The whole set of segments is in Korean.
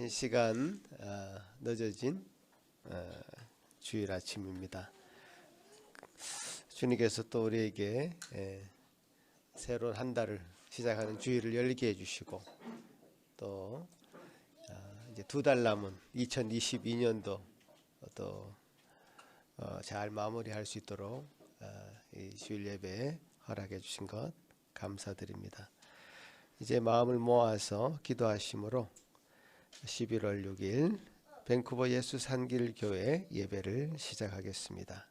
시간 늦어진 주일 아침입니다. 주님께서 또 우리에게 새로운 한 달을 시작하는 주일을 열리게 해주시고 또 이제 2달 남은 2022년도 또 잘 마무리할 수 있도록 이 주일 예배에 허락해 주신 것 감사드립니다. 이제 마음을 모아서 기도하심으로 11월 6일 밴쿠버 예수 산길 교회 예배를 시작하겠습니다.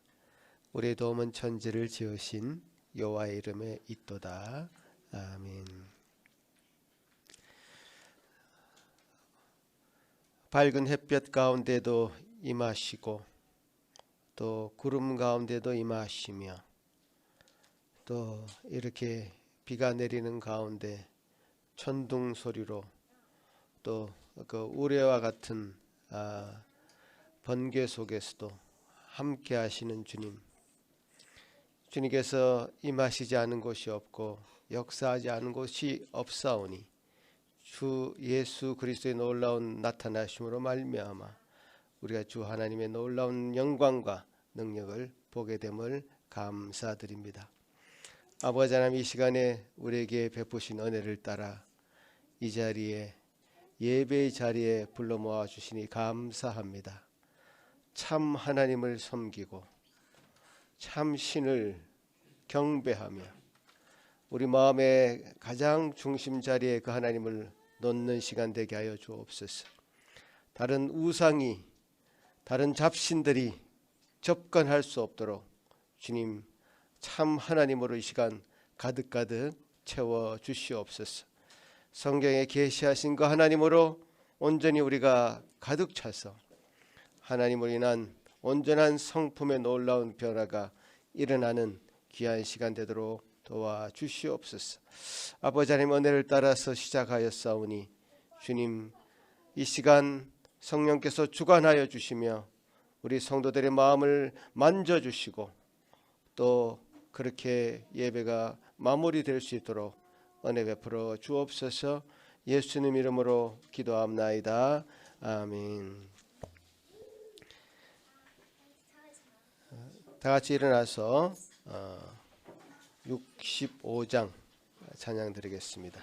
우리의 도움은 천지를 지으신 여호와의 이름에 있도다. 아멘. 밝은 햇볕 가운데도 임하시고 또 구름 가운데도 임하시며 또 이렇게 비가 내리는 가운데 천둥 소리로 또 그 우레와 같은 번개 속에서도 함께 하시는 주님, 주님께서 임하시지 않은 곳이 없고 역사하지 않은 곳이 없사오니 주 예수 그리스도의 놀라운 나타나심으로 말미암아 우리가 주 하나님의 놀라운 영광과 능력을 보게 됨을 감사드립니다. 아버지 하나님, 이 시간에 우리에게 베푸신 은혜를 따라 이 자리에 예배의 자리에 불러 모아 주시니 감사합니다. 참 하나님을 섬기고 참 신을 경배하며 우리 마음의 가장 중심 자리에 그 하나님을 놓는 시간 되게 하여 주옵소서. 다른 우상이, 다른 잡신들이 접근할 수 없도록 주님 참 하나님으로 이 시간 가득가득 채워 주시옵소서. 성경에 계시하신 그 하나님으로 온전히 우리가 가득 차서 하나님으로 인한 온전한 성품의 놀라운 변화가 일어나는 귀한 시간 되도록 도와주시옵소서. 아버지 하나님, 은혜를 따라서 시작하였사오니 주님 이 시간 성령께서 주관하여 주시며 우리 성도들의 마음을 만져주시고 또 그렇게 예배가 마무리될 수 있도록 은혜 베풀어 주옵소서. 예수님 이름으로 기도합나이다. 아멘. 다 같이 일어나서 65장 찬양 드리겠습니다.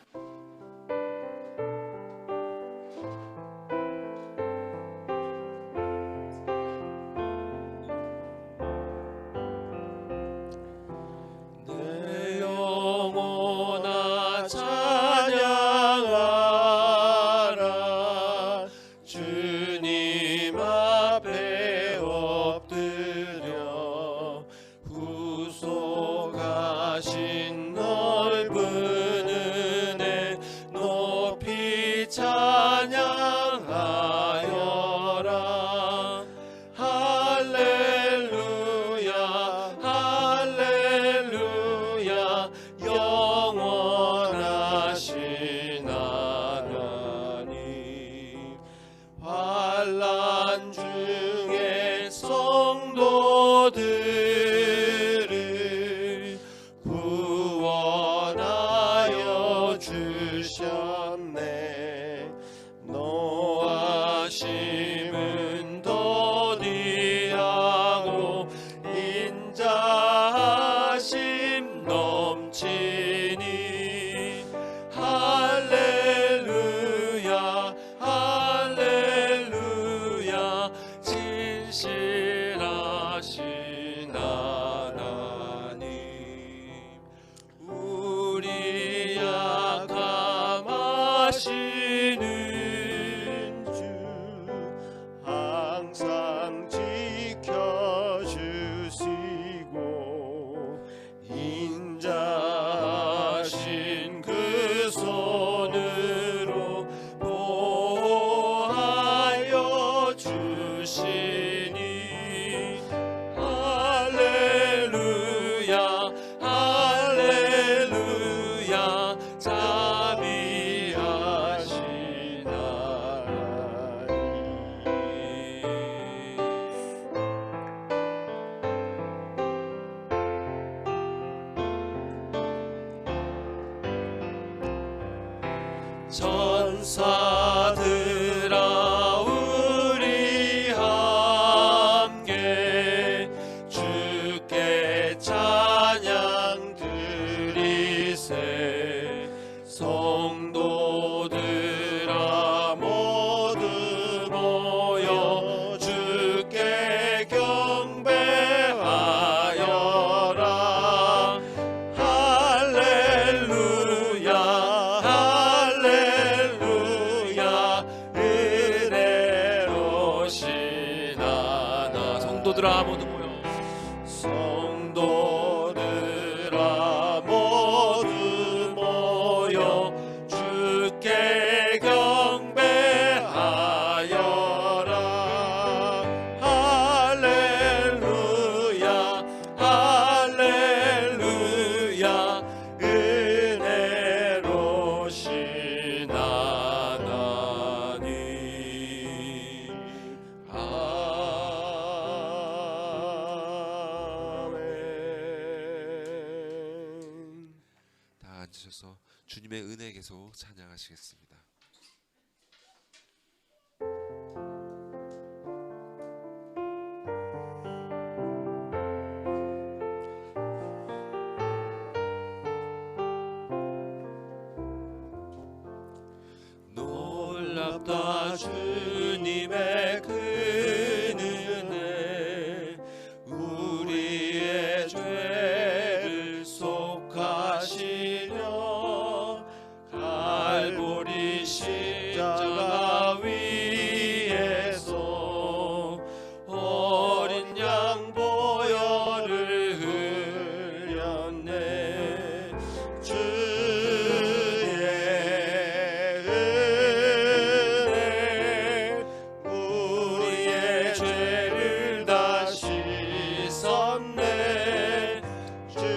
천사들아 앉으셔서 주님의 은혜 계속 찬양하시겠습니다. 놀랍다 주님의 그 은혜, 우리의 죄를 속하시려 갈보리 십자가 위에서 어린 양 보혈을 흘렸네. 우리의 죄를 다 씻었네. 주의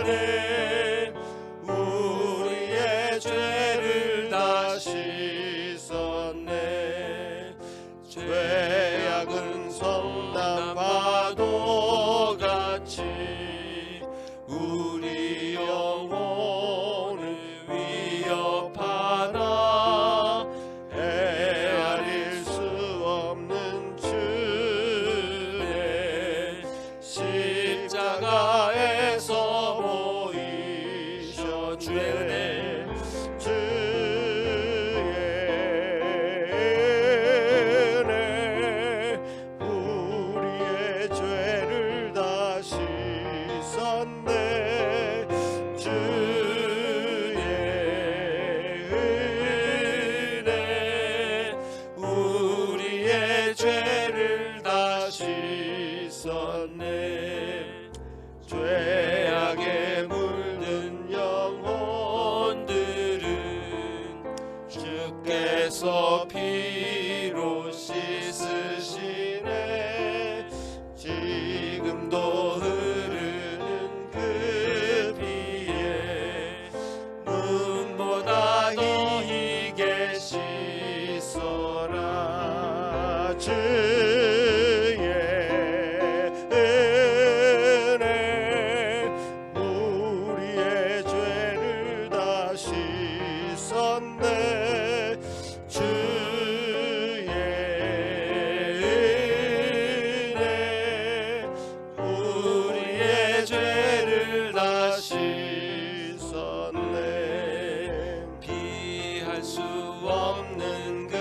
은혜, 우리의 죄를 다 씻었네. 죄악은 성난 파도같이 우리 영혼을 위협하나 헤아릴 수 없는 주의 십자가에서 보이셨네. 주의 은혜, 주의 은혜, 우리의 죄를 다 씻었네. 주의 은혜, 우리의 죄를 다 씻었네. 죄악에 물든 영혼들은 주께서 피로 씻으시네. 지금도 흐르는 그 피에 눈보다 희게 씻어라. 주의 은혜, 우리의 죄를 다 씻었네. 주의 은혜, 우리의 죄를 다 씻었네. 피할 수 없는 그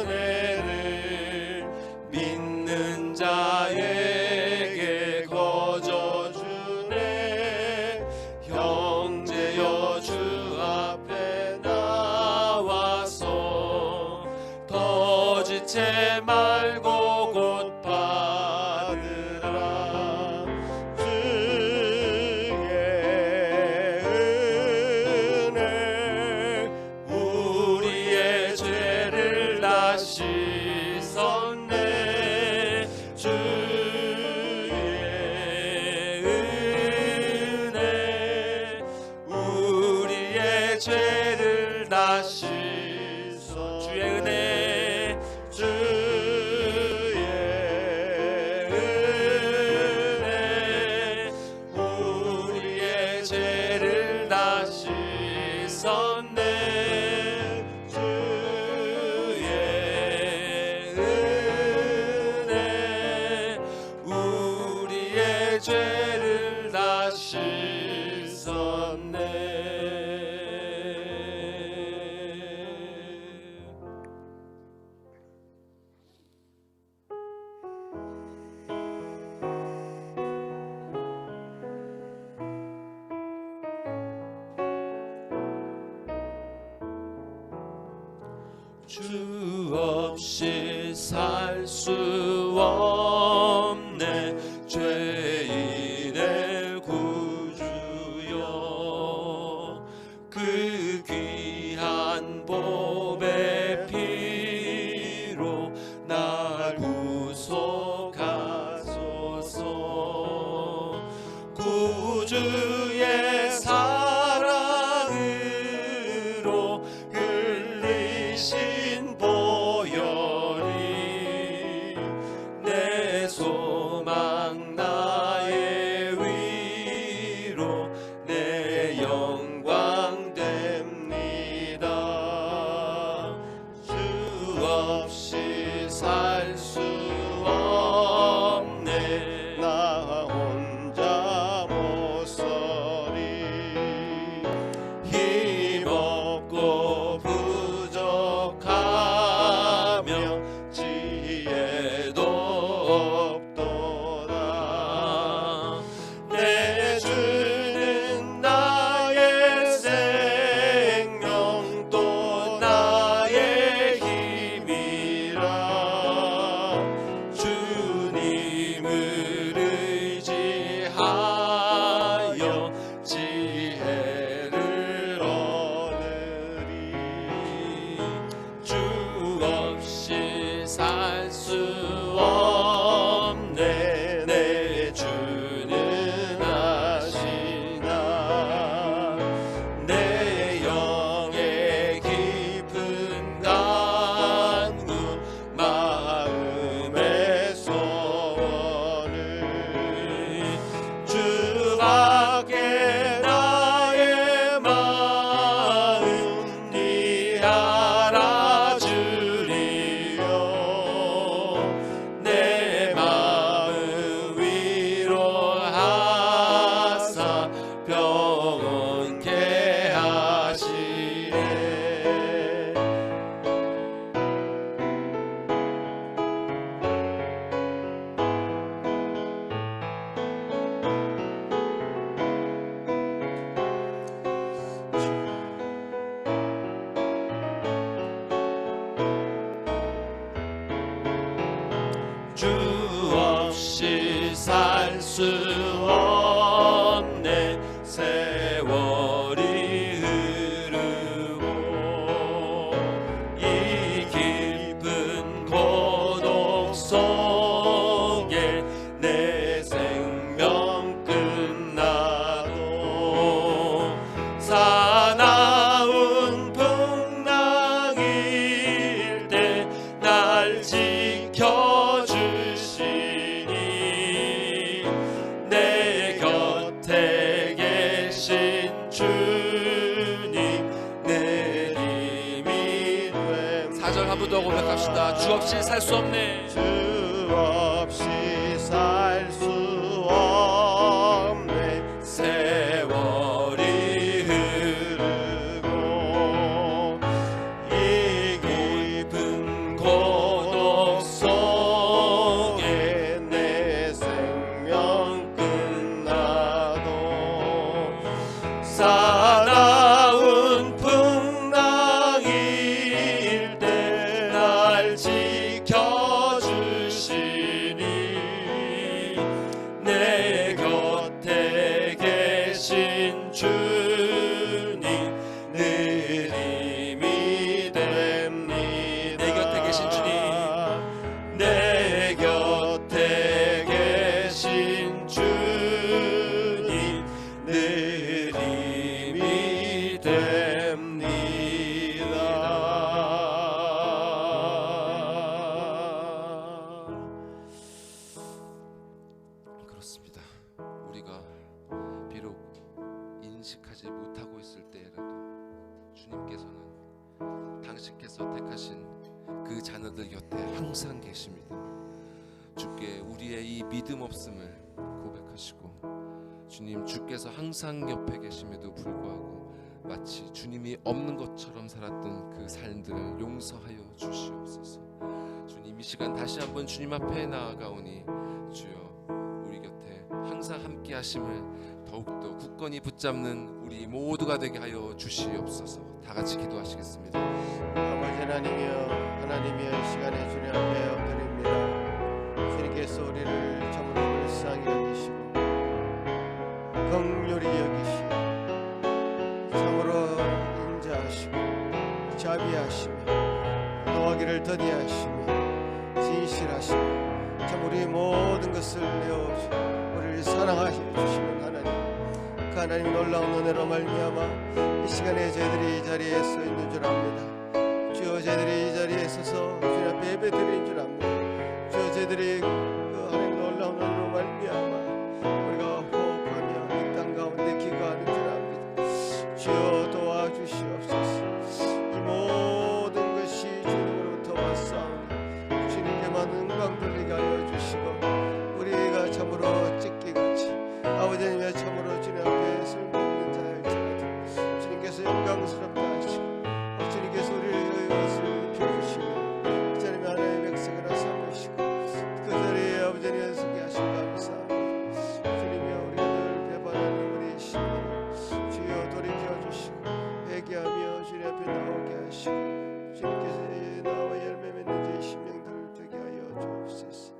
은혜를 믿는 자에게 거저주네. 형제여, 주 앞에 나와서 더 지체 말고 곧 받으라. 주의 은혜, 우리의 죄를 다 씻었네. 주의 은혜, 우리의 죄를 다 씻어. 주의 은혜, 주의 은혜, 우리의 죄를 다 씻었네. 주의 은혜, 우리의 죄를 다 씻었네. 주 없이 살 수 없네. 죄인의 구주여, 그 귀한 보배 피로 날 구속하소서. 구주의 사랑으로 흘리신 보혈이 내 소망 나의 수 없네. 세월이 흐르고 이 깊은 고독 속에 내 생명 끝나도 사나운 풍랑일 때 날 지켜주시니 내 곁에 계신 주님 내 힘이 됨. 4절 한 번 더 고백합시다. 주 없이 살 수 없네. 주 없이 살 수 없네. 세월이 흐르고 이 깊은 고독 속에 내 생명 끝나도 사나운 풍랑일 때 날 지켜주시니 내 곁에 계신 주님 늘 힘이 됩니다. 내 곁에 계신 주님, 내 곁에 계신 주님 늘 힘이 됩니다. 그렇습니다. 우리가 비록 인식하지 못하고 있을 때라도 주님께서는 당신께서 택하신 그 자녀들 곁에 항상 계십니다. 주께 우리의 이 믿음 없음을 고백하시고, 주님, 주께서 항상 옆에 계심에도 불구하고 마치 주님이 없는 것처럼 살았던 그 삶들을 용서하여 주시옵소서. 주님, 이 시간 다시 한번 주님 앞에 나아가오니 주여, 우리 곁에 항상 함께 하심을 더욱더 굳건히 붙잡는 우리 모두가 되게 하여 주시옵소서. 다 같이 기도하시겠습니다. 아버지 하나님이여 이 시간에 주님 앞에 엎드립니다. 주님께서 우리를 참으로 불쌍히 여기시고 긍휼히 여기시고 참으로 인자하시고 자비하시며 노하기를 더디하시며 진실하시며 참 우리 모든 것을 내어주시고 우리를 사랑하시는 하나님, 그 하나님 놀라운 은혜로 말미암아 이 시간에 저희들이 이 자리에 서 있는 줄 압니다. 주여, 저희들이 이 자리에 서서 주님 앞에 예배드리는 줄 압니다. 주여, 저희들이 그 하나님 놀라운 은혜로 말미암아 우리가 호흡하며 이 땅 가운데 기거하는 줄 압니다. 주여, 도와주시옵소서. 이 모든 것이 주님으로부터 왔사오니 주님께만 영광 돌리게 하여 주시고 우리가 참으로 찢기같이 아버지님의 참으로 주님 앞에 쓸모없는 자일지라도 주님께서 영광스럽다 하시고 주님께서 우리의 것을 펴주시고 그 자리에 하나님의 백성이라 삼으시고 그 자리에 아버지님 서게 하시고 감사합니다. 주님이여, 우리가 늘 배반하는 우리 시민을 주여 돌이켜주시고 회개하며 주님 앞에 나오게 하시고 주님께서 나와 열매 맺는 자의 심령들 되게 하여 주옵소서.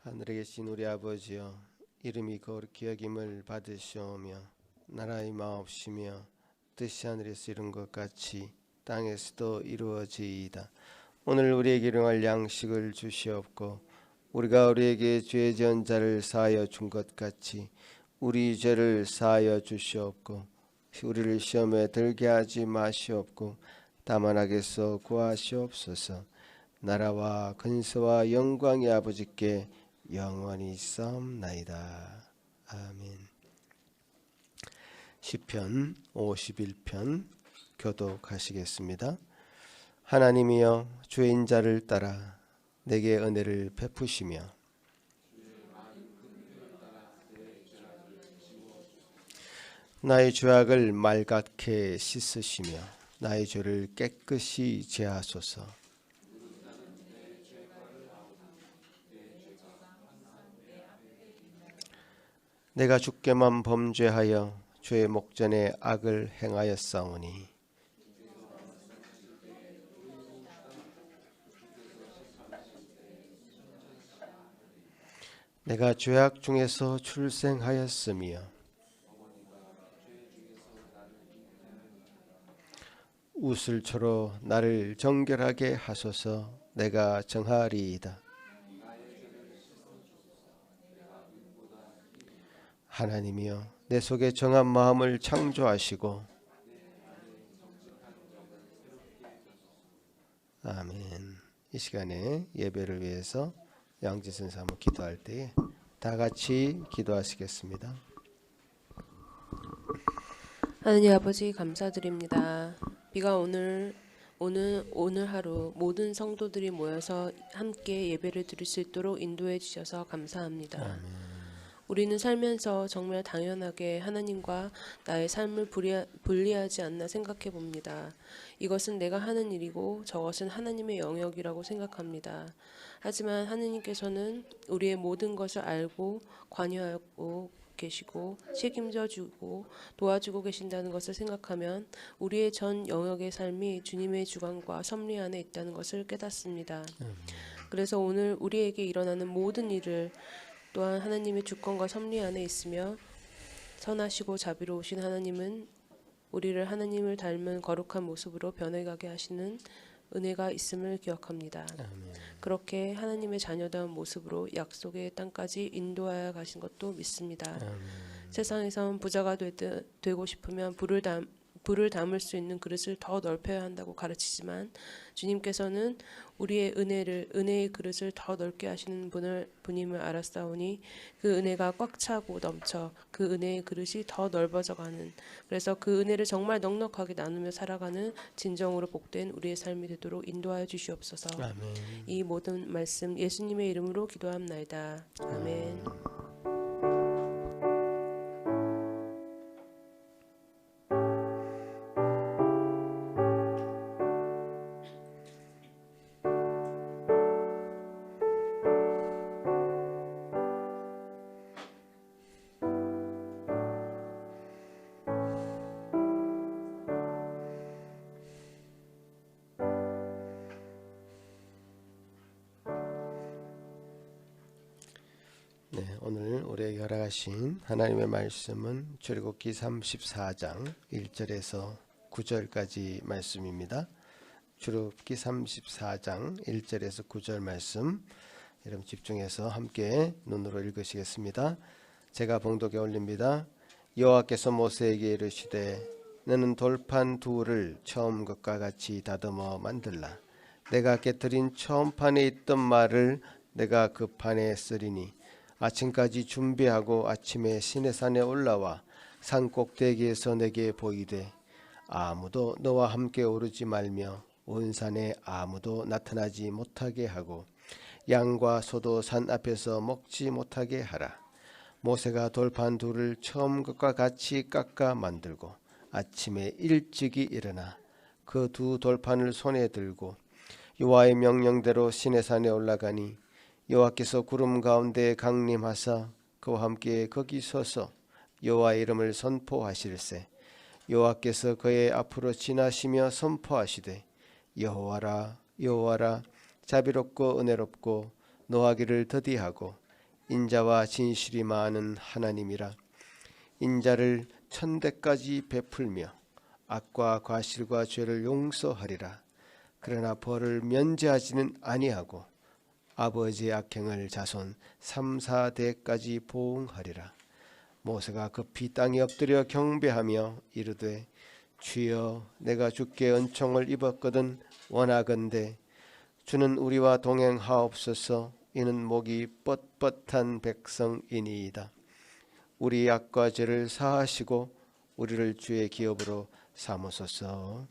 하늘에 계신 우리 아버지여, 이름이 거룩히 여김을 받으시오며 나라의 마옵시며 뜻이 하늘에서 이룬 것 같이 땅에서도 이루어지이다. 오늘 우리에게 일용할 양식을 주시옵고 우리가 우리에게 죄 지은 자를 사하여 준 것 같이 우리 죄를 사하여 주시옵고 우리를 시험에 들게 하지 마시옵고 다만 악에서 구하시옵소서. 나라와 근세와 영광이 아버지께 영원히 있사옵나이다. 아멘. 시편 51편 교독하시겠습니다. 하나님이여, 주의 자를 따라 내게 은혜를 베푸시며 나의 죄악을 맑게 씻으시며 나의 죄를 깨끗이 제하소서. 내가 주께만 범죄하여 주의 목전에 악을 행하였사오니 내가 죄악 중에서 출생하였으며 우슬초로 나를 정결하게 하소서. 내가 정하리이다. 하나님이여, 내 속에 정한 마음을 창조하시고 아멘. 이 시간에 예배를 위해서 양지선 사모 기도할 때에 다 같이 기도하시겠습니다. 하느님 아버지 감사드립니다. 비가 오늘 하루 모든 성도들이 모여서 함께 예배를 드릴 수 있도록 인도해 주셔서 감사합니다. 우리는 살면서 정말 당연하게 하나님과 나의 삶을 분리하지 않나 생각해 봅니다. 이것은 내가 하는 일이고 저것은 하나님의 영역이라고 생각합니다. 하지만 하느님께서는 우리의 모든 것을 알고 관여하고 계시고 책임져 주고 도와주고 계신다는 것을 생각하면 우리의 전 영역의 삶이 주님의 주관과 섭리 안에 있다는 것을 깨닫습니다. 그래서 오늘 우리에게 일어나는 모든 일을 또한 하나님의 주권과 섭리 안에 있으며 선하시고 자비로우신 하나님은 우리를 하나님을 닮은 거룩한 모습으로 변해가게 하시는 은혜가 있음을 기억합니다. 그렇게 하나님의 자녀다운 모습으로 약속의 땅까지 인도하여 가신 것도 믿습니다. 세상에선 부자가 되고 싶으면 불을 담을 수 있는 그릇을 더 넓혀야 한다고 가르치지만 주님께서는 우리의 은혜의 그릇을 더 넓게 하시는 분임을 알았사오니 그 은혜가 꽉 차고 넘쳐 그 은혜의 그릇이 더 넓어져가는, 그래서 그 은혜를 정말 넉넉하게 나누며 살아가는 진정으로 복된 우리의 삶이 되도록 인도하여 주시옵소서. 아멘. 이 모든 말씀 예수님의 이름으로 기도합나이다. 아멘. 네, 오늘 우리에게 허락하신 하나님의 말씀은 출애굽기 34장 1절에서 9절까지 말씀입니다. 출애굽기 34장 1절에서 9절 말씀, 여러분 집중해서 함께 눈으로 읽으시겠습니다. 제가 봉독에 올립니다. 여호와께서 모세에게 이르시되 너는 돌판 둘을 처음 것과 같이 다듬어 만들라. 내가 깨뜨린 처음 판에 있던 말을 내가 그 판에 쓰리니 아침까지 준비하고 아침에 시내산에 올라와 산 꼭대기에서 내게 보이되 아무도 너와 함께 오르지 말며 온 산에 아무도 나타나지 못하게 하고 양과 소도 산 앞에서 먹지 못하게 하라. 모세가 돌판 둘을 처음 것과 같이 깎아 만들고 아침에 일찍이 일어나 그 두 돌판을 손에 들고 여호와의 명령대로 시내산에 올라가니 여호와께서 구름 가운데 강림하사 그와 함께 거기 서서 여호와의 이름을 선포하실세. 여호와께서 그의 앞으로 지나시며 선포하시되 여호와라 여호와라 자비롭고 은혜롭고 노하기를 더디하고 인자와 진실이 많은 하나님이라. 인자를 천대까지 베풀며 악과 과실과 죄를 용서하리라. 그러나 벌을 면제하지는 아니하고 아버지의 악행을 자손 3, 4대까지 보응하리라. 모세가 급히 땅에 엎드려 경배하며 이르되 주여 내가 주께 은총을 입었거든 원하건대 주는 우리와 동행하옵소서. 이는 목이 뻣뻣한 백성이니이다. 우리 악과 죄를 사하시고 우리를 주의 기업으로 삼으소서.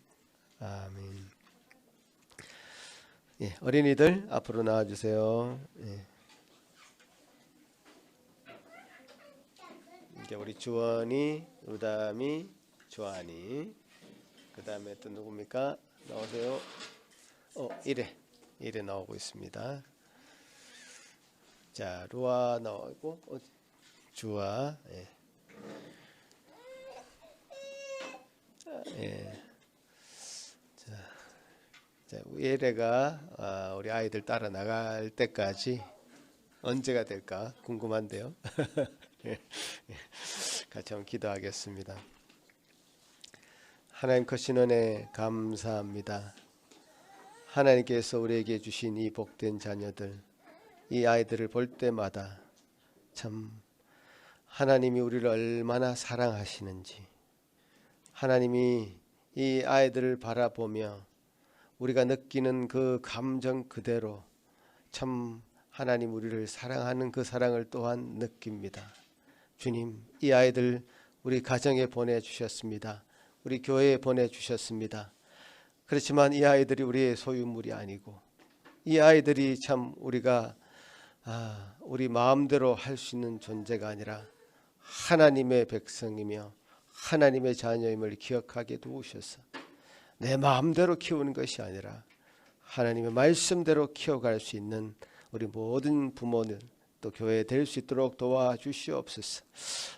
아멘. 예, 어린이들 앞으로 나와주세요. 예. 이제 우리 주원이, 루담이, 조한이, 그 다음에 또 누굽니까? 나오세요. 이래 나오고 있습니다. 자, 루아 나오고 주아. 예. 예래가 우리 아이들 따라 나갈 때까지 언제가 될까 궁금한데요. 같이 한번 기도하겠습니다. 하나님 크신 은혜 감사합니다. 하나님께서 우리에게 주신 이 복된 자녀들, 이 아이들을 볼 때마다 참 하나님이 우리를 얼마나 사랑하시는지, 하나님이 이 아이들을 바라보며 우리가 느끼는 그 감정 그대로 참 하나님 우리를 사랑하는 그 사랑을 또한 느낍니다. 주님, 이 아이들 우리 가정에 보내주셨습니다. 우리 교회에 보내주셨습니다. 그렇지만 이 아이들이 우리의 소유물이 아니고, 이 아이들이 참 우리가 우리 마음대로 할 수 있는 존재가 아니라 하나님의 백성이며 하나님의 자녀임을 기억하게 도우셔서 내 마음대로 키우는 것이 아니라 하나님의 말씀대로 키워갈 수 있는 우리 모든 부모들, 또 교회 될 수 있도록 도와주시옵소서.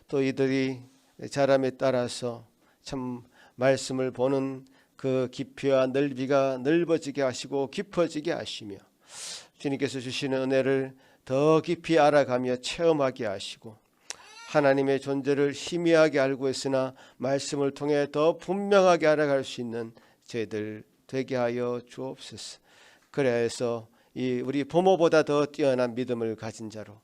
또 이들이 자람에 따라서 참 말씀을 보는 그 깊이와 넓이가 넓어지게 하시고 깊어지게 하시며, 주님께서 주시는 은혜를 더 깊이 알아가며 체험하게 하시고, 하나님의 존재를 희미하게 알고 있으나 말씀을 통해 더 분명하게 알아갈 수 있는 저희들 되게 하여 주옵소서. 그래서 이 우리 부모보다 더 뛰어난 믿음을 가진 자로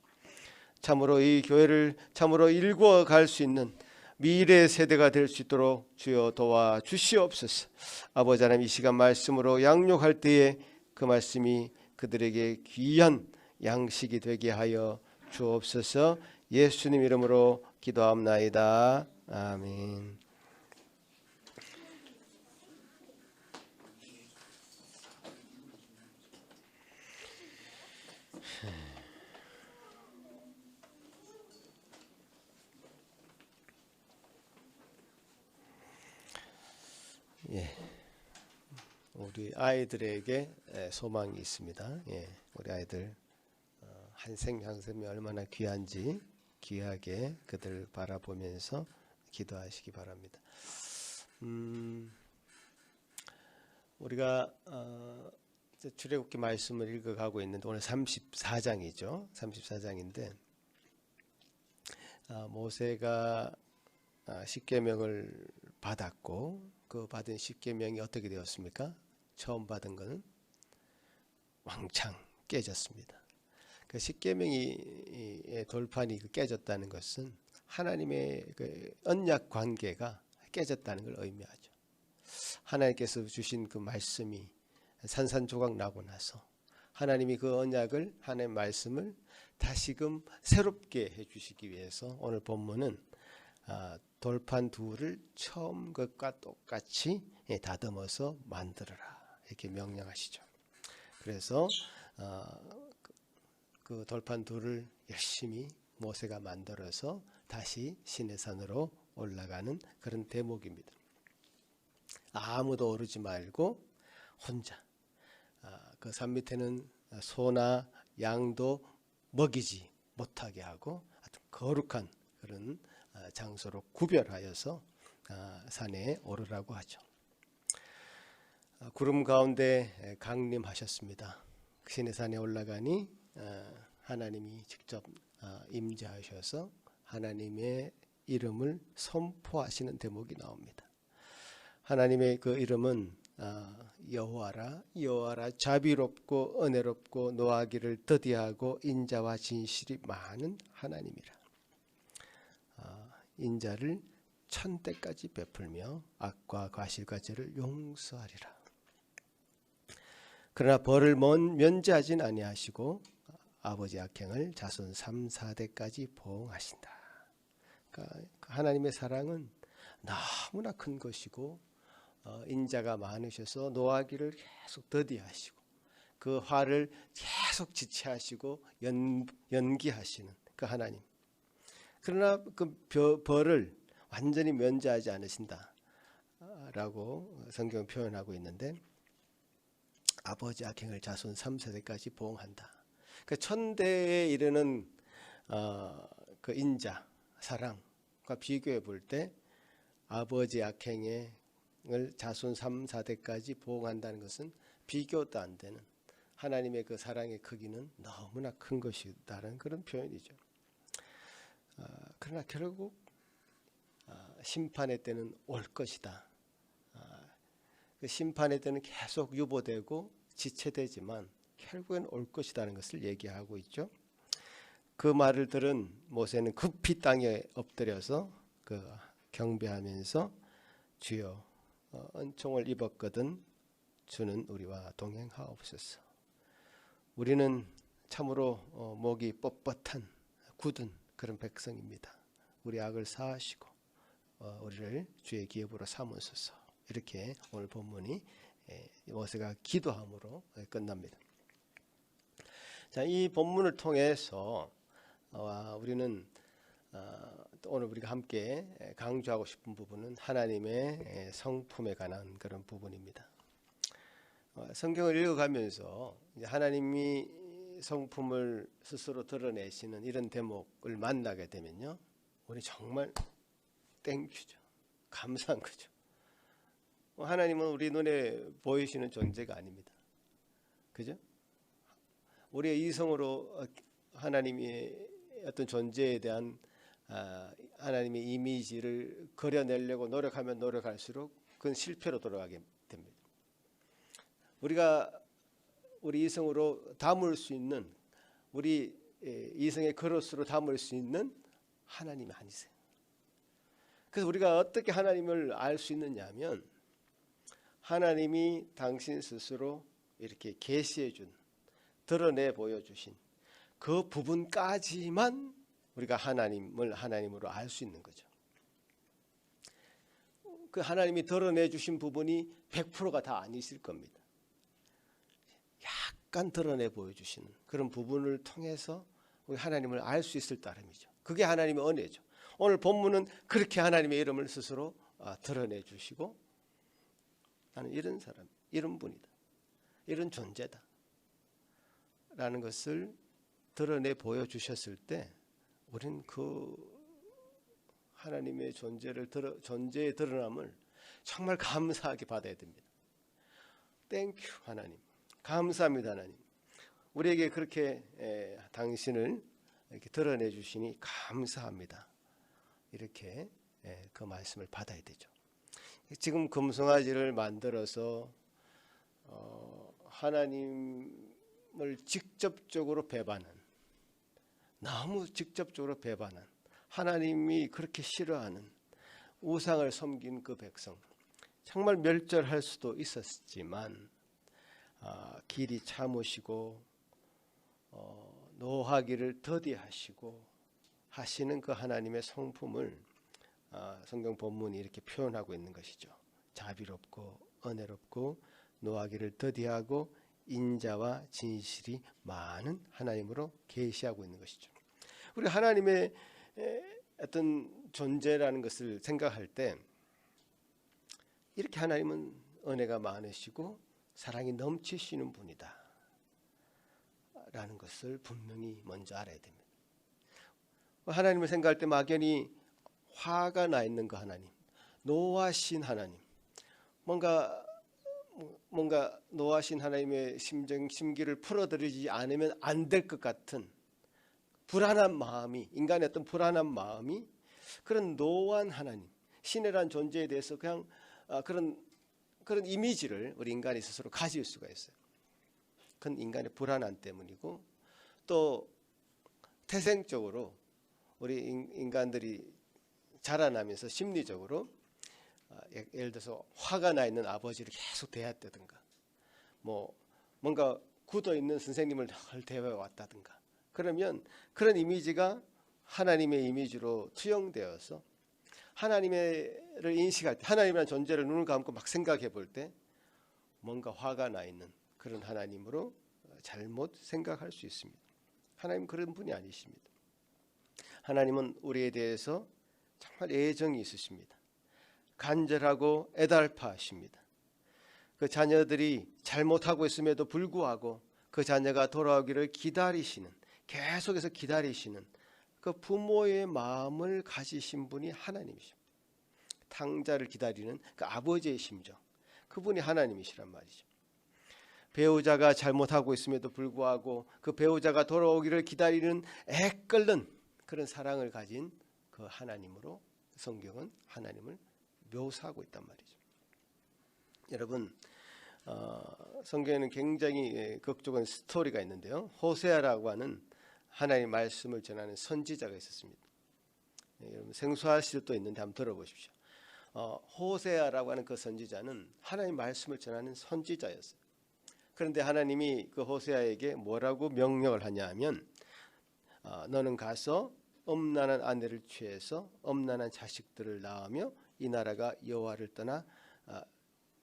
참으로 이 교회를 참으로 일구어 갈 수 있는 미래 세대가 될 수 있도록 주여 도와주시옵소서. 아버지 하나님, 이 시간 말씀으로 양육할 때에 그 말씀이 그들에게 귀한 양식이 되게 하여 주옵소서. 예수님 이름으로 기도합나이다. 아멘. 우리 아이들에게 소망이 있습니다. 우리 아이들 한 생 한 생이 얼마나 귀한지 귀하게 그들을 바라보면서 기도하시기 바랍니다. 우리가 출애굽기 말씀을 읽어가고 있는데 오늘 34장이죠. 34장인데 모세가 십계명을 받았고, 그 받은 십계명이 어떻게 되었습니까? 처음 받은 것은 왕창 깨졌습니다. 그 십계명의 돌판이 깨졌다는 것은 하나님의 그 언약 관계가 깨졌다는 걸 의미하죠. 하나님께서 주신 그 말씀이 산산조각 나고 나서 하나님이 그 언약을, 하나님의 말씀을 다시금 새롭게 해주시기 위해서 오늘 본문은 돌판 둘을 처음 것과 똑같이 다듬어서 만들어라 이렇게 명령하시죠. 그래서 그 돌판 둘을 열심히 모세가 만들어서 다시 시내산으로 올라가는 그런 대목입니다. 아무도 오르지 말고 혼자 그 산 밑에는 소나 양도 먹이지 못하게 하고 아주 거룩한 그런 장소로 구별하여서 산에 오르라고 하죠. 구름 가운데 강림하셨습니다. 시내산에 올라가니 하나님이 직접 임재하셔서 하나님의 이름을 선포하시는 대목이 나옵니다. 하나님의 그 이름은 여호와라, 여호와라, 자비롭고 은혜롭고 노하기를 더디하고 인자와 진실이 많은 하나님이라. 인자를 천대까지 베풀며 악과 과실과 죄를 용서하리라. 그러나 벌을 면제하진 아니하시고 아버지 악행을 자손 3, 4대까지 보응하신다. 그러니까 하나님의 사랑은 너무나 큰 것이고 인자가 많으셔서 노하기를 계속 더디하시고 그 화를 계속 지체하시고 연기하시는 그 하나님. 그러나 그 벌을 완전히 면제하지 않으신다라고 성경은 표현하고 있는데, 아버지 악행을 자손 3, 4대까지 보응한다. 그 천대에 이르는 그 인자 사랑과 비교해 볼 때 아버지 악행을 자손 3, 4대까지 보응한다는 것은 비교도 안 되는 하나님의 그 사랑의 크기는 너무나 큰 것이다라는 그런 표현이죠. 그러나 결국 심판의 때는 올 것이다. 그 심판의 때는 계속 유보되고 지체되지만 결국엔 올 것이라는 것을 얘기하고 있죠. 그 말을 들은 모세는 급히 땅에 엎드려서 그 경배하면서 주여 은총을 입었거든 주는 우리와 동행하옵소서. 우리는 참으로 목이 뻣뻣한 굳은 그런 백성입니다. 우리 악을 사하시고 우리를 주의 기업으로 삼으소서. 이렇게 오늘 본문이 모세가 기도함으로 끝납니다. 자, 이 본문을 통해서 우리는 오늘 우리가 함께 강조하고 싶은 부분은 하나님의 성품에 관한 그런 부분입니다. 성경을 읽어가면서 하나님이 성품을 스스로 드러내시는 이런 대목을 만나게 되면요, 우리 정말 땡큐죠. 감사한 거죠. 하나님은 우리 눈에 보이시는 존재가 아닙니다. 그죠? 우리의 이성으로 하나님의 어떤 존재에 대한 하나님의 이미지를 그려내려고 노력하면 노력할수록 그건 실패로 돌아가게 됩니다. 우리가 우리 이성으로 담을 수 있는, 우리 이성의 그릇으로 담을 수 있는 하나님이 아니세요. 그래서 우리가 어떻게 하나님을 알 수 있느냐 하면 하나님이 당신 스스로 이렇게 계시해 준, 드러내 보여주신 그 부분까지만 우리가 하나님을 하나님으로 알 수 있는 거죠. 그 하나님이 드러내 주신 부분이 100%가 다 아니실 겁니다. 약간 드러내 보여주시는 그런 부분을 통해서 우리 하나님을 알 수 있을 따름이죠. 그게 하나님의 은혜죠. 오늘 본문은 그렇게 하나님의 이름을 스스로 드러내 주시고, 나는 이런 사람, 이런 분이다, 이런 존재다 라는 것을 드러내 보여주셨을 때 우리는 그 하나님의 존재의 드러남을 정말 감사하게 받아야 됩니다. 땡큐 하나님, 감사합니다 하나님, 우리에게 그렇게 당신을 이렇게 드러내 주시니 감사합니다. 이렇게 그 말씀을 받아야 되죠. 지금 금송아지를 만들어서 하나님을 직접적으로 배반한, 너무 직접적으로 배반한, 하나님이 그렇게 싫어하는 우상을 섬긴 그 백성, 정말 멸절할 수도 있었지만 길이 참으시고 노하기를 더디하시고 하시는 그 하나님의 성품을 성경 본문이 이렇게 표현하고 있는 것이죠. 자비롭고 은혜롭고 노하기를 더디하고 인자와 진실이 많은 하나님으로 계시하고 있는 것이죠. 우리 하나님의 어떤 존재라는 것을 생각할 때 이렇게 하나님은 은혜가 많으시고 사랑이 넘치시는 분이다 라는 것을 분명히 먼저 알아야 됩니다. 하나님을 생각할 때 막연히 화가 나 있는 그 하나님, 노하신 하나님, 뭔가 노하신 하나님의 심기를 풀어드리지 않으면 안 될 것 같은 불안한 마음이, 인간의 어떤 불안한 마음이, 그런 노한 하나님, 신이라는 존재에 대해서 그냥 그런 이미지를 우리 인간이 스스로 가질 수가 있어요. 그건 인간의 불안함 때문이고, 또 태생적으로 우리 인간들이 자라나면서 심리적으로 예를 들어서 화가 나 있는 아버지를 계속 대했다든가, 뭔가 굳어 있는 선생님을 늘 대해 왔다든가, 그러면 그런 이미지가 하나님의 이미지로 투영되어서 하나님을 인식할 때, 하나님이라는 존재를 눈을 감고 막 생각해 볼 때 뭔가 화가 나 있는 그런 하나님으로 잘못 생각할 수 있습니다. 하나님은 그런 분이 아니십니다. 하나님은 우리에 대해서 정말 애정이 있으십니다. 간절하고 애달파하십니다. 그 자녀들이 잘못하고 있음에도 불구하고 그 자녀가 돌아오기를 기다리시는, 계속해서 기다리시는 그 부모의 마음을 가지신 분이 하나님이십니다. 탕자를 기다리는 그 아버지의 심정, 그분이 하나님이시란 말이죠. 배우자가 잘못하고 있음에도 불구하고 그 배우자가 돌아오기를 기다리는 애끓는 그런 사랑을 가진 그 하나님으로 성경은 하나님을 묘사하고 있단 말이죠. 여러분, 성경에는 굉장히 극적인 스토리가 있는데요. 호세아라고 하는 하나님의 말씀을 전하는 선지자가 있었습니다. 여러분 생소하실 수도 있는데 한번 들어보십시오. 호세아라고 하는 그 선지자는 하나님의 말씀을 전하는 선지자였어요. 그런데 하나님이 그 호세아에게 뭐라고 명령을 하냐 하면 너는 가서 엄난한 아내를 취해서 엄난한 자식들을 낳으며 이 나라가 여호와를 떠나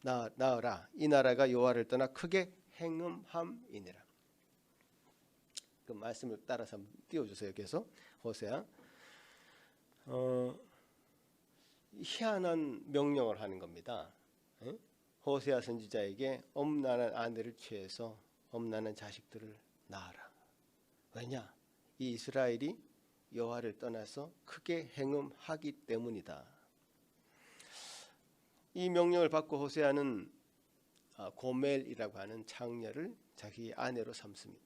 낳으라. 이 나라가 여호와를 떠나 크게 행음함이니라. 그 말씀을 따라서 한번 띄워주세요. 계속 호세아. 희한한 명령을 하는 겁니다. 호세아 선지자에게 엄난한 아내를 취해서 엄난한 자식들을 낳아라. 왜냐? 이 이스라엘이 여호와를 떠나서 크게 행음하기 때문이다. 이 명령을 받고 호세아는 고멜이라고 하는 창녀를 자기 아내로 삼습니다.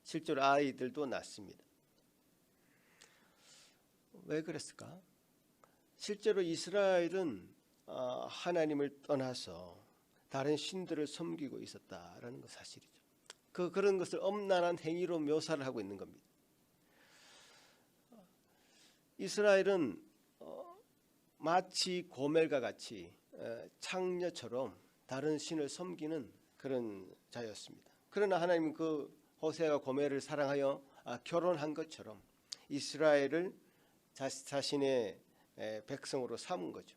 실제로 아이들도 낳습니다. 왜 그랬을까? 실제로 이스라엘은 하나님을 떠나서 다른 신들을 섬기고 있었다라는 것 사실이죠. 그런 것을 엄난한 행위로 묘사를 하고 있는 겁니다. 이스라엘은 마치 고멜과 같이 창녀처럼 다른 신을 섬기는 그런 자였습니다. 그러나 하나님은 그 호세아가 고멜을 사랑하여 결혼한 것처럼 이스라엘을 자신의 백성으로 삼은 거죠.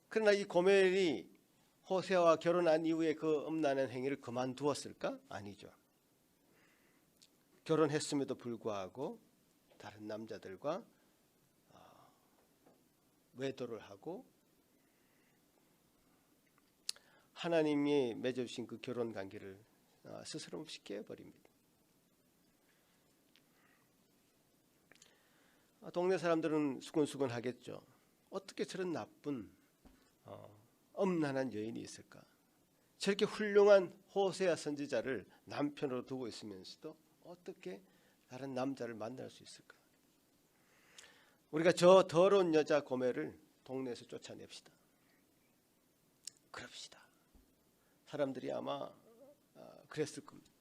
그러나 이 고멜이 호세아와 결혼한 이후에 그 음란한 행위를 그만두었을까? 아니죠. 결혼했음에도 불구하고 다른 남자들과 외도를 하고 하나님이 맺어주신 그 결혼 관계를 스스럼 없이 깨버립니다. 동네 사람들은 수근수근 하겠죠. 어떻게 저런 나쁜 엄난한 여인이 있을까? 저렇게 훌륭한 호세아 선지자를 남편으로 두고 있으면서도 어떻게 다른 남자를 만날 수 있을까? 우리가 저 더러운 여자 고멜을 동네에서 쫓아냅시다. 그럽시다. 사람들이 아마 그랬을 겁니다.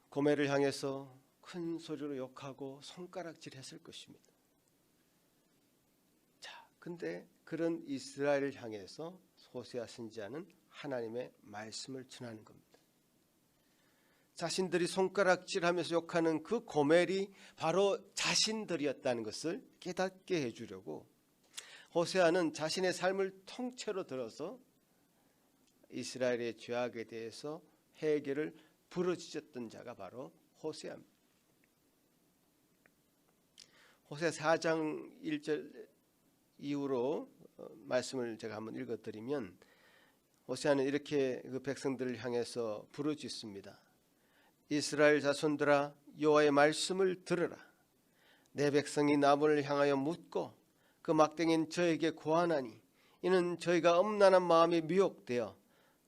고멜을 향해서 큰 소리로 욕하고 손가락질했을 것입니다. 자, 근데 그런 이스라엘을 향해서 호세아 선지자는 하나님의 말씀을 전하는 겁니다. 자신들이 손가락질하면서 욕하는 그 고멜이 바로 자신들이었다는 것을 깨닫게 해주려고 호세아는 자신의 삶을 통째로 들어서 이스라엘의 죄악에 대해서 해결을 부르짖었던 자가 바로 호세아입니다. 호세아 4장 1절 이후로 말씀을 제가 한번 읽어드리면 호세아는 이렇게 그 백성들을 향해서 부르짖습니다. 이스라엘 자손들아 여호와의 말씀을 들으라. 내 백성이 나무를 향하여 묻고 그 막대기는 저에게 고하나니 이는 저희가 엄난한 마음에 미혹되어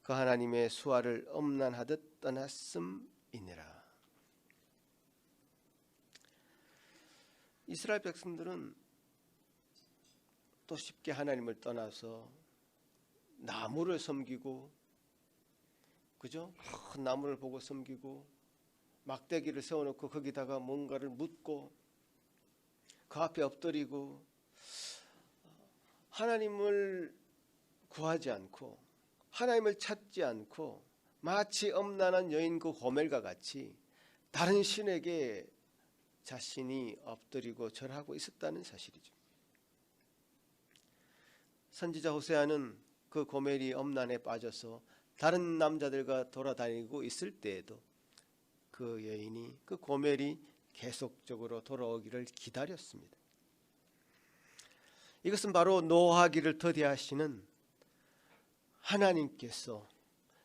그 하나님의 수하를 엄난하듯 떠났음이니라. 이스라엘 백성들은 또 쉽게 하나님을 떠나서 나무를 섬기고, 그죠? 큰 나무를 보고 섬기고 막대기를 세워놓고 거기다가 뭔가를 묻고 그 앞에 엎드리고 하나님을 구하지 않고 하나님을 찾지 않고 마치 엄난한 여인 그 고멜과 같이 다른 신에게 자신이 엎드리고 절하고 있었다는 사실이죠. 선지자 호세아는 그 고멜이 엄난에 빠져서 다른 남자들과 돌아다니고 있을 때에도 그 여인이, 그 고멜이 계속적으로 돌아오기를 기다렸습니다. 이것은 바로 노하기를 더디하시는 하나님께서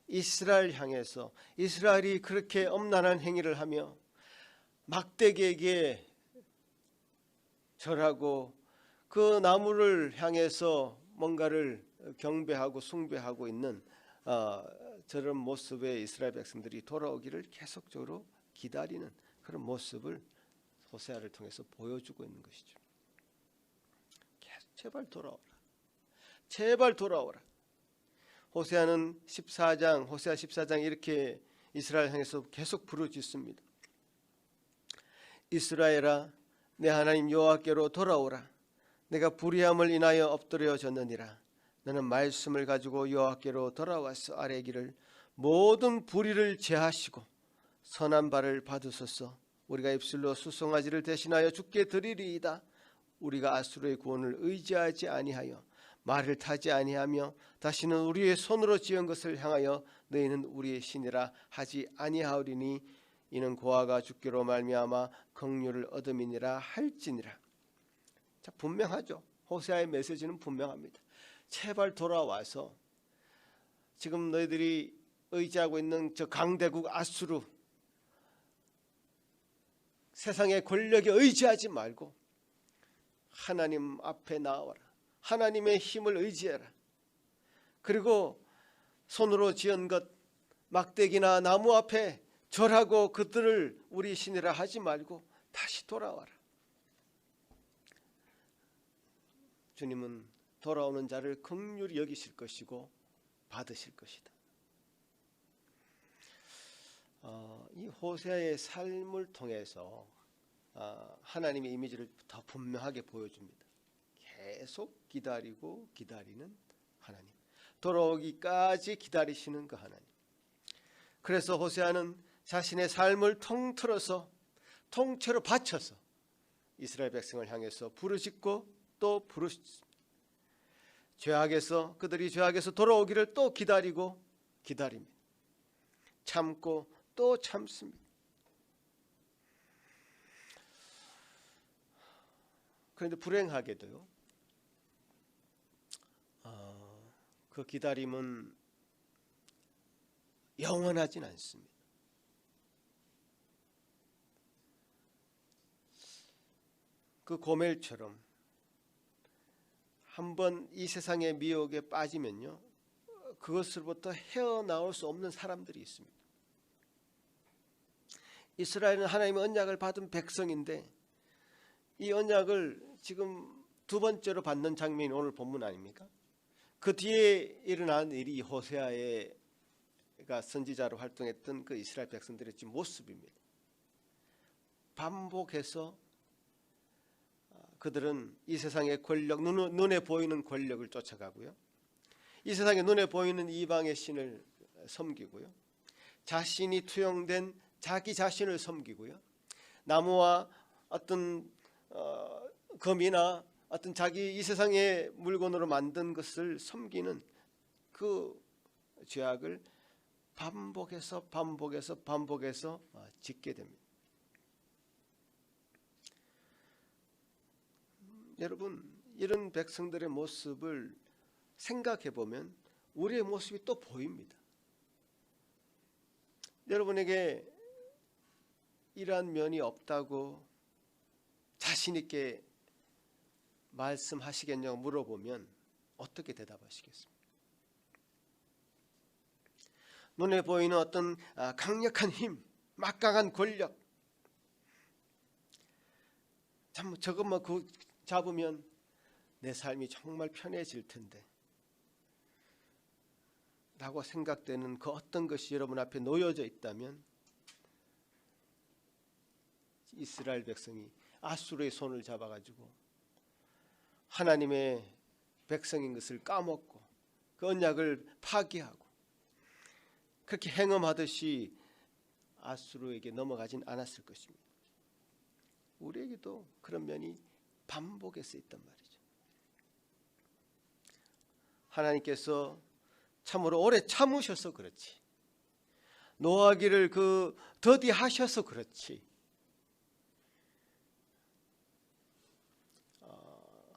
이스라엘 향해서 이스라엘이 그렇게 엄난한 행위를 하며 막대기에게 절하고 그 나무를 향해서 뭔가를 경배하고 숭배하고 있는 저런 모습의 이스라엘 백성들이 돌아오기를 계속적으로 기다리는 그런 모습을 호세아를 통해서 보여주고 있는 것이죠. 제발 돌아오라. 제발 돌아오라. 호세아는 14장, 호세아 14장 이렇게 이스라엘 향해서 계속 부르짖습니다. 이스라엘아, 내 하나님 여호와께로 돌아오라. 내가 불의함을 인하여 엎드려졌느니라. 너는 말씀을 가지고 여호와께로 돌아와서 아뢰기를 모든 불의를 제하시고 선한 바를 받으소서. 우리가 입술로 수송아지를 대신하여 주께 드리리이다. 우리가 아수르의 구원을 의지하지 아니하여 말을 타지 아니하며 다시는 우리의 손으로 지은 것을 향하여 너희는 우리의 신이라 하지 아니하오리니 이는 고아가 주께로 말미암아 긍휼을 얻음이니라 할지니라. 자, 분명하죠. 호세아의 메시지는 분명합니다. 제발 돌아와서 지금 너희들이 의지하고 있는 저 강대국 아수르 세상의 권력에 의지하지 말고 하나님 앞에 나와라. 하나님의 힘을 의지해라. 그리고 손으로 지은 것 막대기나 나무 앞에 절하고 그들을 우리 신이라 하지 말고 다시 돌아와라. 주님은 돌아오는 자를 긍휼히 여기실 것이고 받으실 것이다. 이 호세아의 삶을 통해서 하나님의 이미지를 더 분명하게 보여줍니다. 계속 기다리고 기다리는 하나님, 돌아오기까지 기다리시는 그 하나님. 그래서 호세아는 자신의 삶을 통째로 바쳐서 이스라엘 백성을 향해서 부르짖고 또 부르짖습니다. 그들이 죄악에서 돌아오기를 또 기다리고 기다립니다. 참고 또 참습니다. 그런데 불행하게도요, 그 기다림은 영원하진 않습니다. 그 고멜처럼 한번 이 세상의 미혹에 빠지면요, 그것으로부터 헤어나올 수 없는 사람들이 있습니다. 이스라엘은 하나님의 언약을 받은 백성인데 이 언약을 지금 두 번째로 받는 장면이 오늘 본문 아닙니까? 그 뒤에 일어난 일이 호세아가 선지자로 활동했던 그 이스라엘 백성들의 지금 모습입니다. 반복해서 그들은 이 세상의 권력, 눈에 보이는 권력을 쫓아가고요, 이 세상에 눈에 보이는 이방의 신을 섬기고요, 자신이 투영된 자기 자신을 섬기고요, 나무와 어떤 금이나 어떤 자기 이 세상의 물건으로 만든 것을 섬기는 그 죄악을 반복해서 짓게 됩니다. 여러분, 이런 백성들의 모습을 생각해 보면 우리의 모습이 또 보입니다. 여러분에게 이러한 면이 없다고 자신 있게 말씀하시겠냐고 물어보면 어떻게 대답하시겠습니까? 눈에 보이는 어떤 강력한 힘, 막강한 권력, 참 저것만 잡으면 내 삶이 정말 편해질 텐데 라고 생각되는 그 어떤 것이 여러분 앞에 놓여져 있다면 이스라엘 백성이 아수르의 손을 잡아가지고 하나님의 백성인 것을 까먹고 그 언약을 파기하고 그렇게 행음하듯이 아수르에게 넘어가진 않았을 것입니다. 우리에게도 그런 면이 반복해서 있단 말이죠. 하나님께서 참으로 오래 참으셔서 그렇지, 노하기를 더디하셔서 그렇지,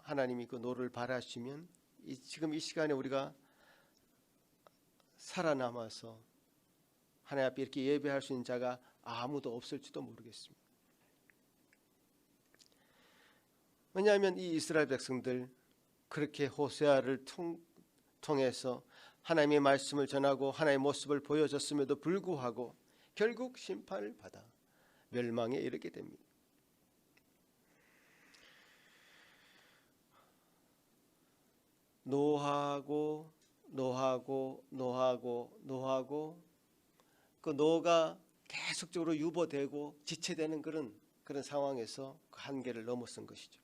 하나님이 그 노를 바라시면 지금 이 시간에 우리가 살아남아서 하나님 앞에 이렇게 예배할 수 있는 자가 아무도 없을지도 모르겠습니다. 왜냐하면 이 이스라엘 백성들 그렇게 호세아를 통해서 하나님의 말씀을 전하고 하나님의 모습을 보여줬음에도 불구하고 결국 심판을 받아 멸망에 이르게 됩니다. 노하고 그 노가 계속적으로 유보되고 지체되는 그런 상황에서 그 한계를 넘어선 것이죠.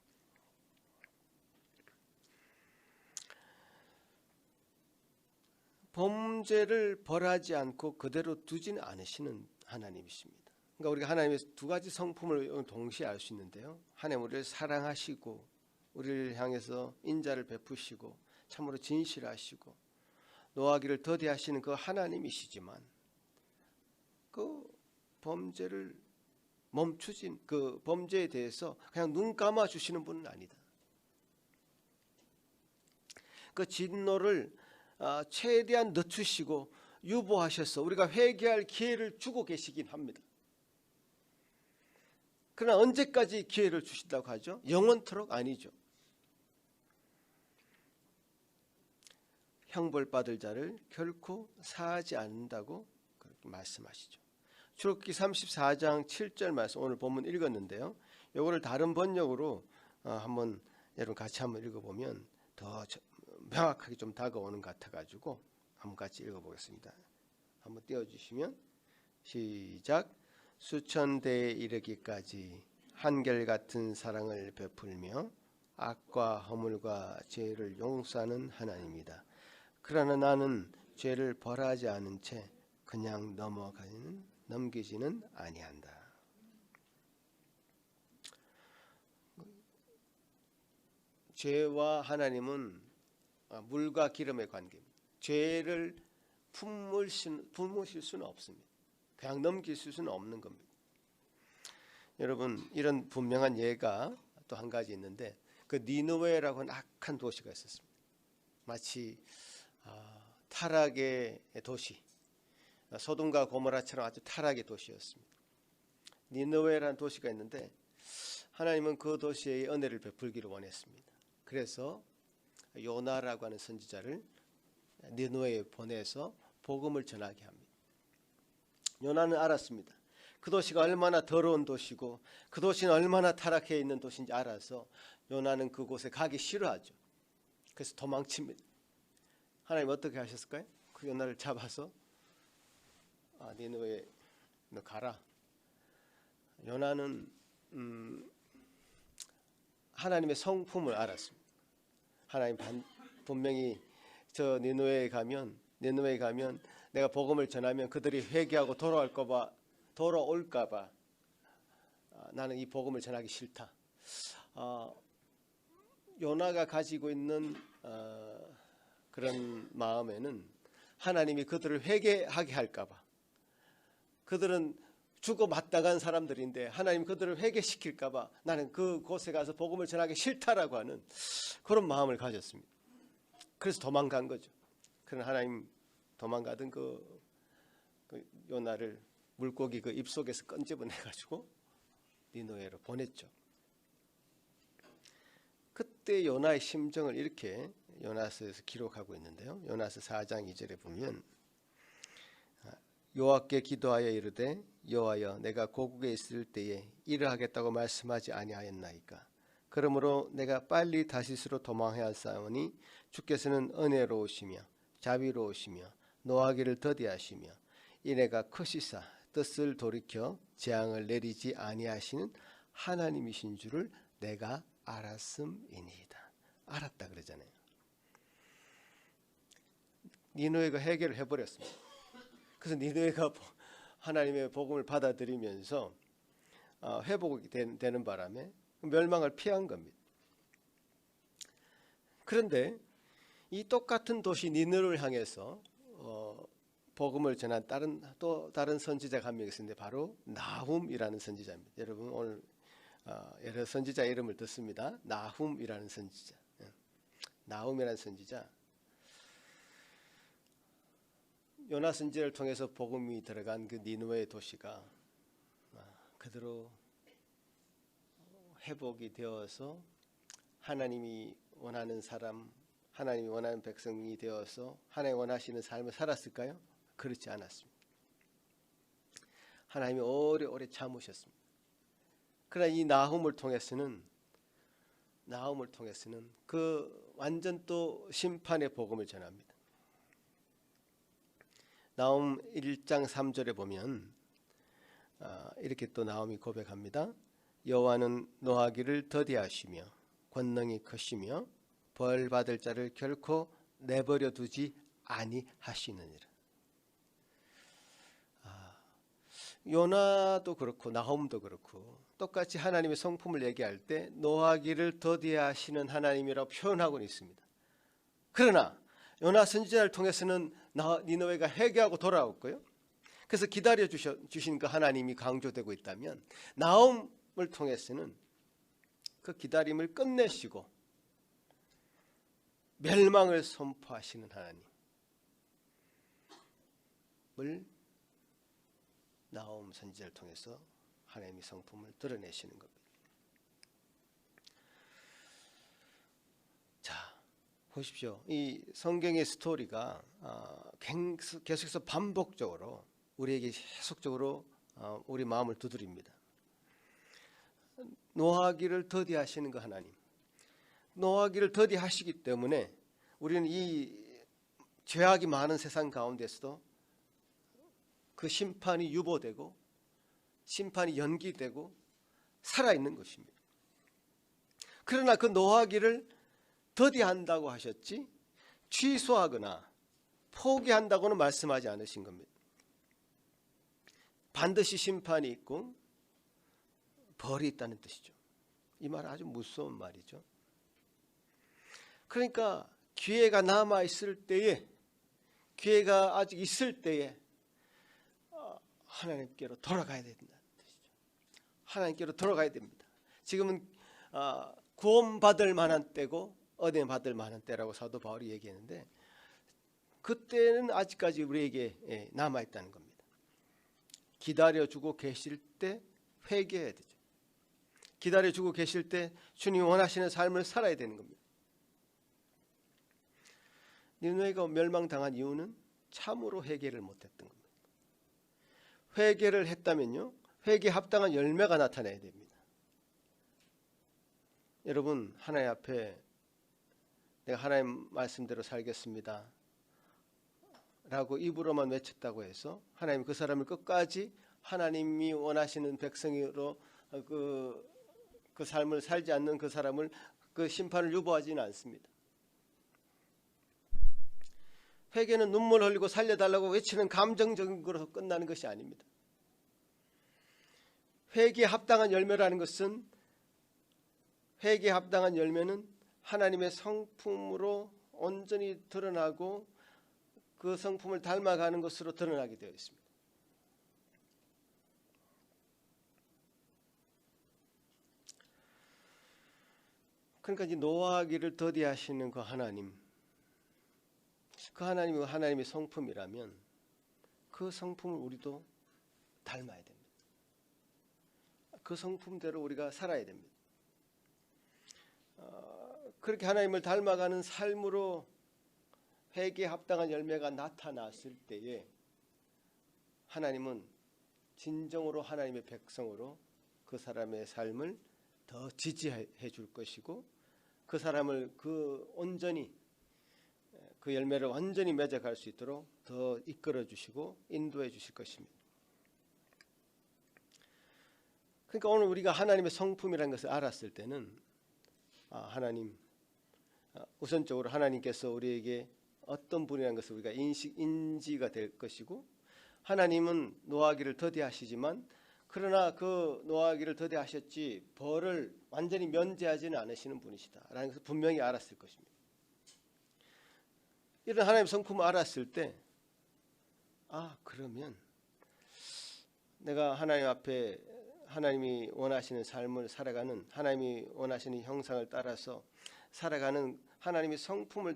범죄를 벌하지 않고 그대로 두지는 않으시는 하나님이십니다. 그러니까 우리가 하나님의 두 가지 성품을 동시에 알 수 있는데요. 하나님 우리를 사랑하시고 우리를 향해서 인자를 베푸시고 참으로 진실하시고 노하기를 더디하시는 그 하나님이시지만 그 범죄를 멈추진 그 범죄에 대해서 그냥 눈 감아 주시는 분은 아니다. 그 진노를 최대한 늦추시고 유보하셔서 우리가 회개할 기회를 주고 계시긴 합니다. 그러나 언제까지 기회를 주신다고 하죠? 영원토록 아니죠. 형벌받을 자를 결코 사하지 않는다고 그렇게 말씀하시죠. 출애굽기 34장 7절 말씀 오늘 본문 읽었는데요. 이거를 다른 번역으로 한번 여러분 같이 한번 읽어보면 더 명확하게 좀 다가오는 것 같아가지고 한번 같이 읽어보겠습니다. 한번 띄워주시면 시작. 수천 대에 이르기까지 한결같은 사랑을 베풀며 악과 허물과 죄를 용서하는 하나님이다. 그러나 나는 죄를 벌하지 않은 채 그냥 넘기지는 아니한다. 죄와 하나님은 물과 기름의 관계입니다. 죄를 품으실 수는 없습니다. 그냥 넘길 수는 없는 겁니다. 여러분 이런 분명한 예가 또 한 가지 있는데 그 니느웨라고 하는 악한 도시가 있었습니다. 마치 타락의 도시, 소돔과 고모라처럼 아주 타락의 도시였습니다. 니느웨라는 도시가 있는데 하나님은 그 도시에 은혜를 베풀기를 원했습니다. 그래서 요나라고 하는 선지자를 니느웨에 보내서 복음을 전하게 합니다. 요나는 알았습니다. 그 도시가 얼마나 더러운 도시고 그 도시는 얼마나 타락해 있는 도시인지 알아서 요나는 그곳에 가기 싫어하죠. 그래서 도망칩니다. 하나님 어떻게 하셨을까요? 그 요나를 잡아서 니느웨에 너 가라. 요나는 하나님의 성품을 알았습니다. 하나님 분명히 저 니느웨에 가면 내가 복음을 전하면 그들이 회개하고 돌아올까 봐 나는 이 복음을 전하기 싫다. 요나가 가지고 있는 그런 마음에는 하나님이 그들을 회개하게 할까 봐, 그들은 죽어 마땅한 사람들인데 하나님 그들을 회개시킬까 봐 나는 그곳에 가서 복음을 전하기 싫다라고 하는 그런 마음을 가졌습니다. 그래서 도망간 거죠. 그러나 하나님 도망가던 그 요나를 물고기 그 입속에서 끈집어내가지고 니느웨로 보냈죠. 그때 요나의 심정을 이렇게 요나서에서 기록하고 있는데요. 요나서 4장 2절에 보면 여호와께 기도하여 이르되 여호와여 내가 고국에 있을 때에 이러하겠다고 말씀하지 아니하였나이까. 그러므로 내가 빨리 다시스로 도망하였사오니 주께서는 은혜로우시며 자비로우시며 노하기를 더디하시며 이내가 크시사 뜻을 돌이켜 재앙을 내리지 아니하시는 하나님이신 줄을 내가 알았음이니이다. 알았다 그러잖아요. 니느웨가 해결을 해버렸습니다. 그래서 니느웨가 하나님의 복음을 받아들이면서 회복이 되는 바람에 멸망을 피한 겁니다. 그런데 이 똑같은 도시 니느웨를 향해서 복음을 전한 다른 선지자가 한 명 있었는데 바로 나훔이라는 선지자입니다. 여러분 오늘 여러 선지자 이름을 듣습니다. 나훔이라는 선지자. 나훔이라는 선지자. 요나 선지자를 통해서 복음이 들어간 그 니느웨 도시가 그대로 회복이 되어서 하나님이 원하는 사람, 하나님이 원하는 백성이 되어서 하나님 원하시는 삶을 살았을까요? 그렇지 않았습니다. 하나님이 오래오래 참으셨습니다. 그러나 이 나훔을 통해서는 그 완전 또 심판의 복음을 전합니다. 나훔 1장 3절에 보면 이렇게 또 나훔이 고백합니다. 여호와는 노하기를 더디하시며 권능이 크시며 벌 받을 자를 결코 내버려 두지 아니하시느니라. 요나도 그렇고 나훔도 그렇고 똑같이 하나님의 성품을 얘기할 때 노하기를 더디하시는 하나님이라고 표현하고 있습니다. 그러나 요나 선지자를 통해서는 니느웨가 회개하고 돌아왔고요. 그래서 기다려 주신 그 하나님이 강조되고 있다면 나훔을 통해서는 그 기다림을 끝내시고 멸망을 선포하시는 하나님을 나훔 선지자를 통해서 하나님의 성품을 드러내시는 겁니다. 자, 보십시오. 이 성경의 스토리가 계속해서 반복적으로 우리에게 계속적으로 우리 마음을 두드립니다. 노하기를 더디하시는 그 하나님, 노하기를 더디하시기 때문에 우리는 이 죄악이 많은 세상 가운데서도 그 심판이 유보되고 심판이 연기되고 살아있는 것입니다. 그러나 그 노하기를 더디한다고 하셨지 취소하거나 포기한다고는 말씀하지 않으신 겁니다. 반드시 심판이 있고 벌이 있다는 뜻이죠. 이 말은 아주 무서운 말이죠. 그러니까 기회가 남아있을 때에, 기회가 아직 있을 때에 하나님께로 돌아가야 된다는 뜻이죠. 하나님께로 돌아가야 됩니다. 지금은 구원받을 만한 때고 은혜 받을 만한 때라고 사도 바울이 얘기했는데 그때는 아직까지 우리에게 남아있다는 겁니다. 기다려주고 계실 때 회개해야 되죠. 기다려주고 계실 때 주님 원하시는 삶을 살아야 되는 겁니다. 니느웨가 멸망당한 이유는 참으로 회개를 못했던 겁니다. 회개를 했다면요, 회개에 합당한 열매가 나타나야 됩니다. 여러분, 하나님 앞에 내가 하나님 말씀대로 살겠습니다 라고 입으로만 외쳤다고 해서 하나님 그 사람을 끝까지 하나님이 원하시는 백성으로 그 삶을 살지 않는 그 사람을 그 심판을 유보하지는 않습니다. 회개는 눈물 흘리고 살려달라고 외치는 감정적인 것으로 끝나는 것이 아닙니다. 회개에 합당한 열매라는 것은, 회개에 합당한 열매는 하나님의 성품으로 온전히 드러나고 그 성품을 닮아가는 것으로 드러나게 되어 있습니다. 그러니까 이제 노하기를 더디하시는 그 하나님, 그 하나님이 하나님의 성품이라면 그 성품을 우리도 닮아야 됩니다. 그 성품대로 우리가 살아야 됩니다. 그렇게 하나님을 닮아가는 삶으로 회개에 합당한 열매가 나타났을 때에 하나님은 진정으로 하나님의 백성으로 그 사람의 삶을 더 지지해 줄 것이고 그 사람을 온전히 그 열매를 완전히 맺어갈 수 있도록 더 이끌어 주시고 인도해 주실 것입니다. 그러니까 오늘 우리가 하나님의 성품이라는 것을 알았을 때는 하나님, 우선적으로 하나님께서 우리에게 어떤 분이라는 것을 우리가 인지가 될 것이고, 하나님은 노하기를 더디하시지만 그러나 그 노하기를 더디하셨지 벌을 완전히 면제하지는 않으시는 분이시다라는 것을 분명히 알았을 것입니다. 이런 하나님의 성품을 알았을 때 그러면 내가 하나님 앞에 하나님이 원하시는 삶을 살아가는, 하나님이 원하시는 형상을 따라서 살아가는 하나님의 성품을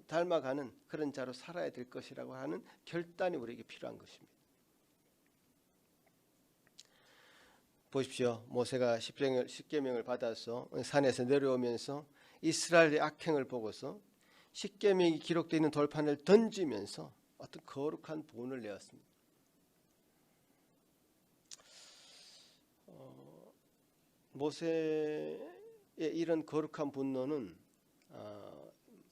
닮아가는 그런 자로 살아야 될 것이라고 하는 결단이 우리에게 필요한 것입니다. 보십시오. 모세가 십계명을 받아서 산에서 내려오면서 이스라엘의 악행을 보고서 십계명이 기록되어 있는 돌판을 던지면서 어떤 거룩한 본을 내었습니다. 모세의 이런 거룩한 분노는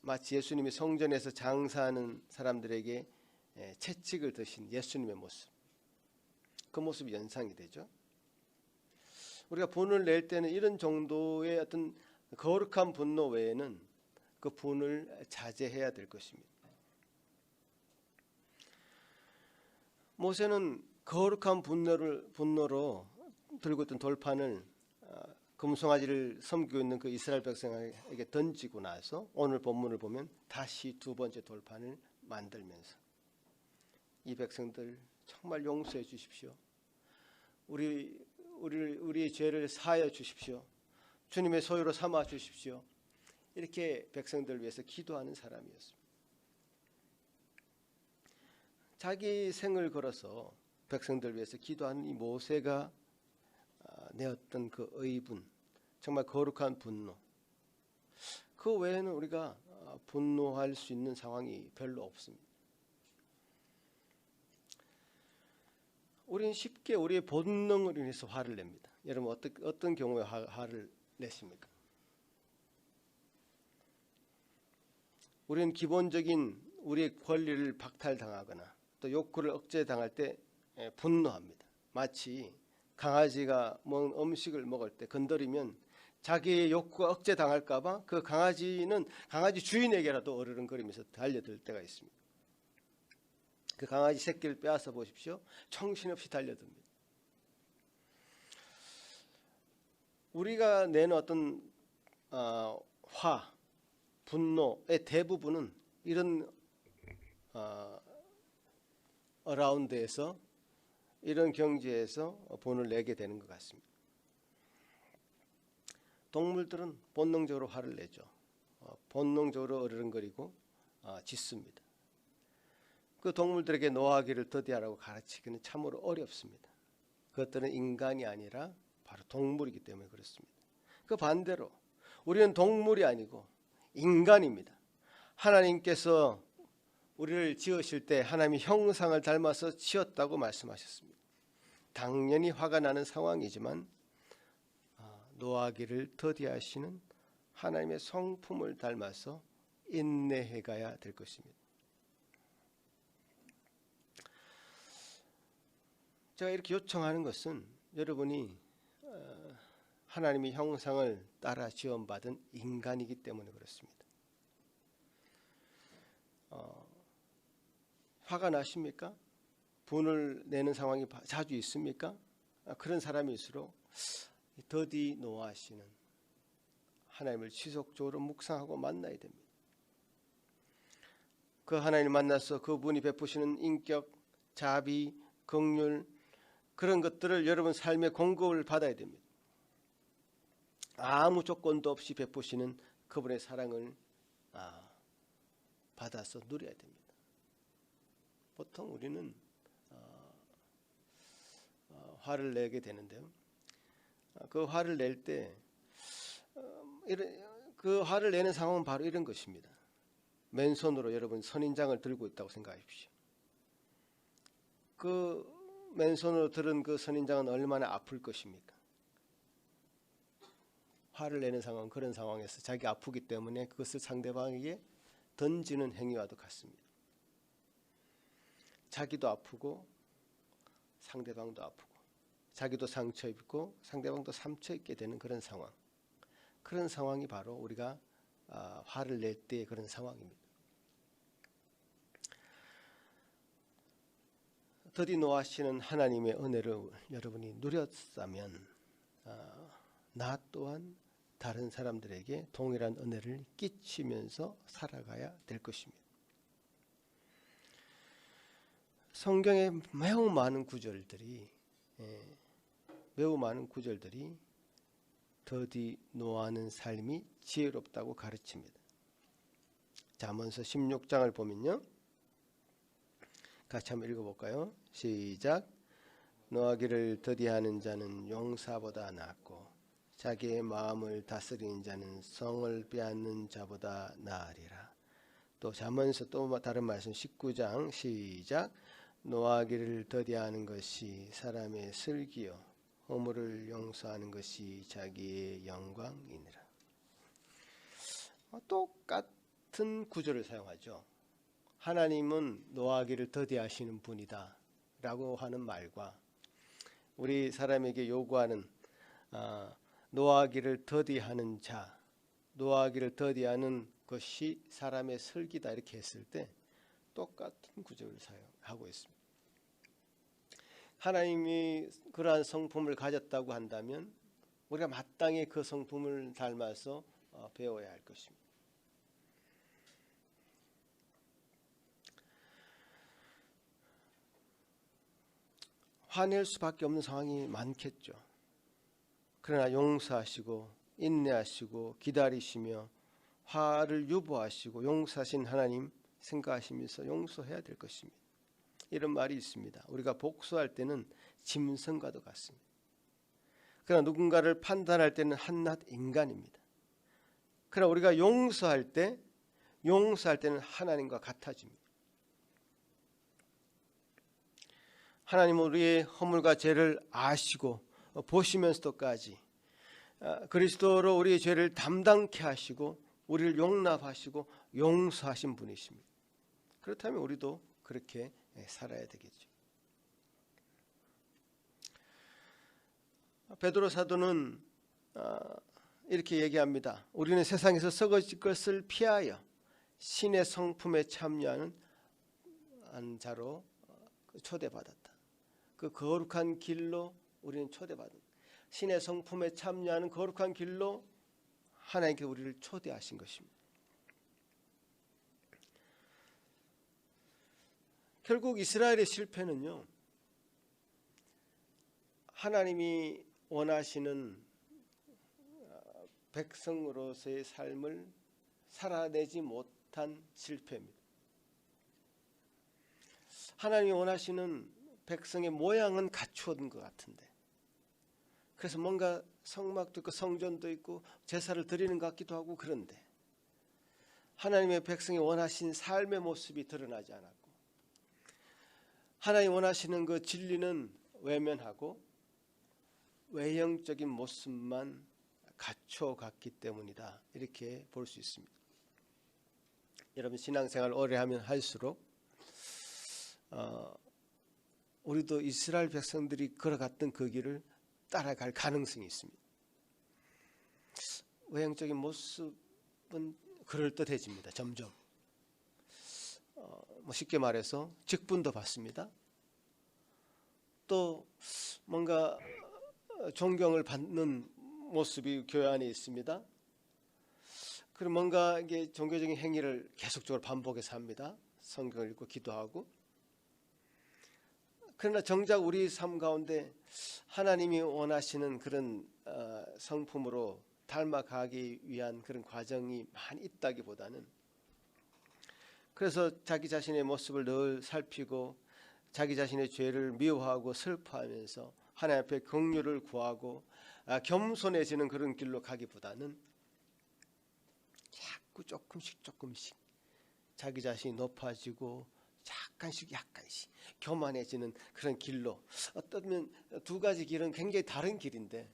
마치 예수님이 성전에서 장사하는 사람들에게 채찍을 드신 예수님의 모습, 그 모습이 연상이 되죠. 우리가 분을 낼 때는 이런 정도의 어떤 거룩한 분노 외에는 그 분을 자제해야 될 것입니다. 모세는 거룩한 분노로 들고 있던 돌판을 금송아지를 섬기고 있는 그 이스라엘 백성에게 던지고 나서 오늘 본문을 보면 다시 두 번째 돌판을 만들면서 이 백성들 정말 용서해 주십시오. 우리의 죄를 사하여 주십시오. 주님의 소유로 삼아 주십시오. 이렇게 백성들을 위해서 기도하는 사람이었습니다. 자기 생을 걸어서 백성들을 위해서 기도하는 이 모세가 내었던 그 의분, 정말 거룩한 분노, 그 외에는 우리가 분노할 수 있는 상황이 별로 없습니다. 우리는 쉽게 우리의 본능을 인해서 화를 냅니다. 여러분 어떤 경우에 화를 내십니까? 우리는 기본적인 우리의 권리를 박탈당하거나 또 욕구를 억제당할 때 분노합니다. 마치 강아지가 먹은 음식을 먹을 때 건드리면 자기의 욕구가 억제당할까봐 그 강아지는 강아지 주인에게라도 어르렁거리면서 달려들 때가 있습니다. 그 강아지 새끼를 빼앗아 보십시오. 정신없이 달려듭니다. 우리가 내는 어떤 분노의 대부분은 이런 어라운드에서 이런 경지에서 본을 내게 되는 것 같습니다. 동물들은 본능적으로 화를 내죠. 본능적으로 어르렁거리고 짖습니다. 그 동물들에게 노하기를 더디하라고 가르치기는 참으로 어렵습니다. 그것들은 인간이 아니라 바로 동물이기 때문에 그렇습니다. 그 반대로 우리는 동물이 아니고 인간입니다. 하나님께서 우리를 지으실 때 하나님이 형상을 닮아서 지었다고 말씀하셨습니다. 당연히 화가 나는 상황이지만 노하기를 더디하시는 하나님의 성품을 닮아서 인내해 가야 될 것입니다. 제가 이렇게 요청하는 것은 여러분이 하나님의 형상을 따라 지음받은 인간이기 때문에 그렇습니다. 화가 나십니까? 분을 내는 상황이 자주 있습니까? 그런 사람일수록 더디 노하시는 하나님을 지속적으로 묵상하고 만나야 됩니다. 그 하나님을 만나서 그분이 베푸시는 인격, 자비, 긍휼 그런 것들을 여러분 삶의 공급을 받아야 됩니다. 아무 조건도 없이 베푸시는 그분의 사랑을 받아서 누려야 됩니다. 보통 우리는 화를 내게 되는데요. 그 화를 낼 때 그 화를 내는 상황은 바로 이런 것입니다. 맨손으로 여러분 선인장을 들고 있다고 생각하십시오. 그 맨손으로 들은 그 선인장은 얼마나 아플 것입니까? 화를 내는 상황, 그런 상황에서 자기 아프기 때문에 그것을 상대방에게 던지는 행위와도 같습니다. 자기도 아프고 상대방도 아프고 자기도 상처 입고 상대방도 상처 입게 되는 그런 상황. 그런 상황이 바로 우리가 화를 낼 때의 그런 상황입니다. 더디 노하시는 하나님의 은혜를 여러분이 누렸다면 나 또한 다른 사람들에게 동일한 은혜를 끼치면서 살아가야 될 것입니다. 성경에 매우 많은 구절들이 더디 노하는 삶이 지혜롭다고 가르칩니다. 잠언서 16장을 보면요. 같이 한번 읽어볼까요? 시작. 노하기를 더디하는 자는 용사보다 낫고 자기의 마음을 다스리는 자는 성을 빼앗는 자보다 나으리라. 또 잠언에서 또 다른 말씀 19장 시작. 노하기를 더디하는 것이 사람의 슬기요 허물을 용서하는 것이 자기의 영광이니라. 똑같은 구절을 사용하죠. 하나님은 노하기를 더디하시는 분이다 라고 하는 말과 우리 사람에게 요구하는 노하기를 더디하는 자, 노하기를 더디하는 것이 사람의 슬기다 이렇게 했을 때 똑같은 구절을 사용하고 있습니다. 하나님이 그러한 성품을 가졌다고 한다면 우리가 마땅히 그 성품을 닮아서 배워야 할 것입니다. 화낼 수밖에 없는 상황이 많겠죠. 그러나 용서하시고 인내하시고 기다리시며 화를 유보하시고 용서하신 하나님 생각하시면서 용서해야 될 것입니다. 이런 말이 있습니다. 우리가 복수할 때는 짐승과도 같습니다. 그러나 누군가를 판단할 때는 한낱 인간입니다. 그러나 우리가 용서할 때는 하나님과 같아집니다. 하나님은 우리의 허물과 죄를 아시고 보시면서도까지 그리스도로 우리의 죄를 담당케 하시고 우리를 용납하시고 용서하신 분이십니다. 그렇다면 우리도 그렇게 살아야 되겠죠. 베드로 사도는 이렇게 얘기합니다. 우리는 세상에서 썩어질 것을 피하여 신의 성품에 참여하는 자로 초대받았다. 그 거룩한 길로 우리는 초대받은 신의 성품에 참여하는 거룩한 길로 하나님께 우리를 초대하신 것입니다. 결국 이스라엘의 실패는요, 하나님이 원하시는 백성으로서의 삶을 살아내지 못한 실패입니다. 하나님이 원하시는 백성의 모양은 갖추었던 것 같은데, 그래서 뭔가 성막도 있고 성전도 있고 제사를 드리는 것 같기도 하고, 그런데 하나님의 백성이 원하신 삶의 모습이 드러나지 않았고, 하나님 원하시는 그 진리는 외면하고 외형적인 모습만 갖춰갔기 때문이다, 이렇게 볼 수 있습니다. 여러분, 신앙생활 오래 하면 할수록 우리도 이스라엘 백성들이 걸어갔던 그 길을 따라갈 가능성이 있습니다. 외형적인 모습은 그럴듯해집니다. 점점 쉽게 말해서 직분도 받습니다. 또 뭔가 존경을 받는 모습이 교회 안에 있습니다. 그리고 뭔가 이게 종교적인 행위를 계속적으로 반복해서 합니다. 성경을 읽고 기도하고. 그러나 정작 우리 삶 가운데 하나님이 원하시는 그런 성품으로 닮아가기 위한 그런 과정이 많이 있다기보다는, 그래서 자기 자신의 모습을 늘 살피고 자기 자신의 죄를 미워하고 슬퍼하면서 하나님 앞에 긍휼을 구하고 겸손해지는 그런 길로 가기보다는 자꾸 조금씩 자기 자신이 높아지고 약간씩 교만해지는 그런 길로, 어쩌면 두 가지 길은 굉장히 다른 길인데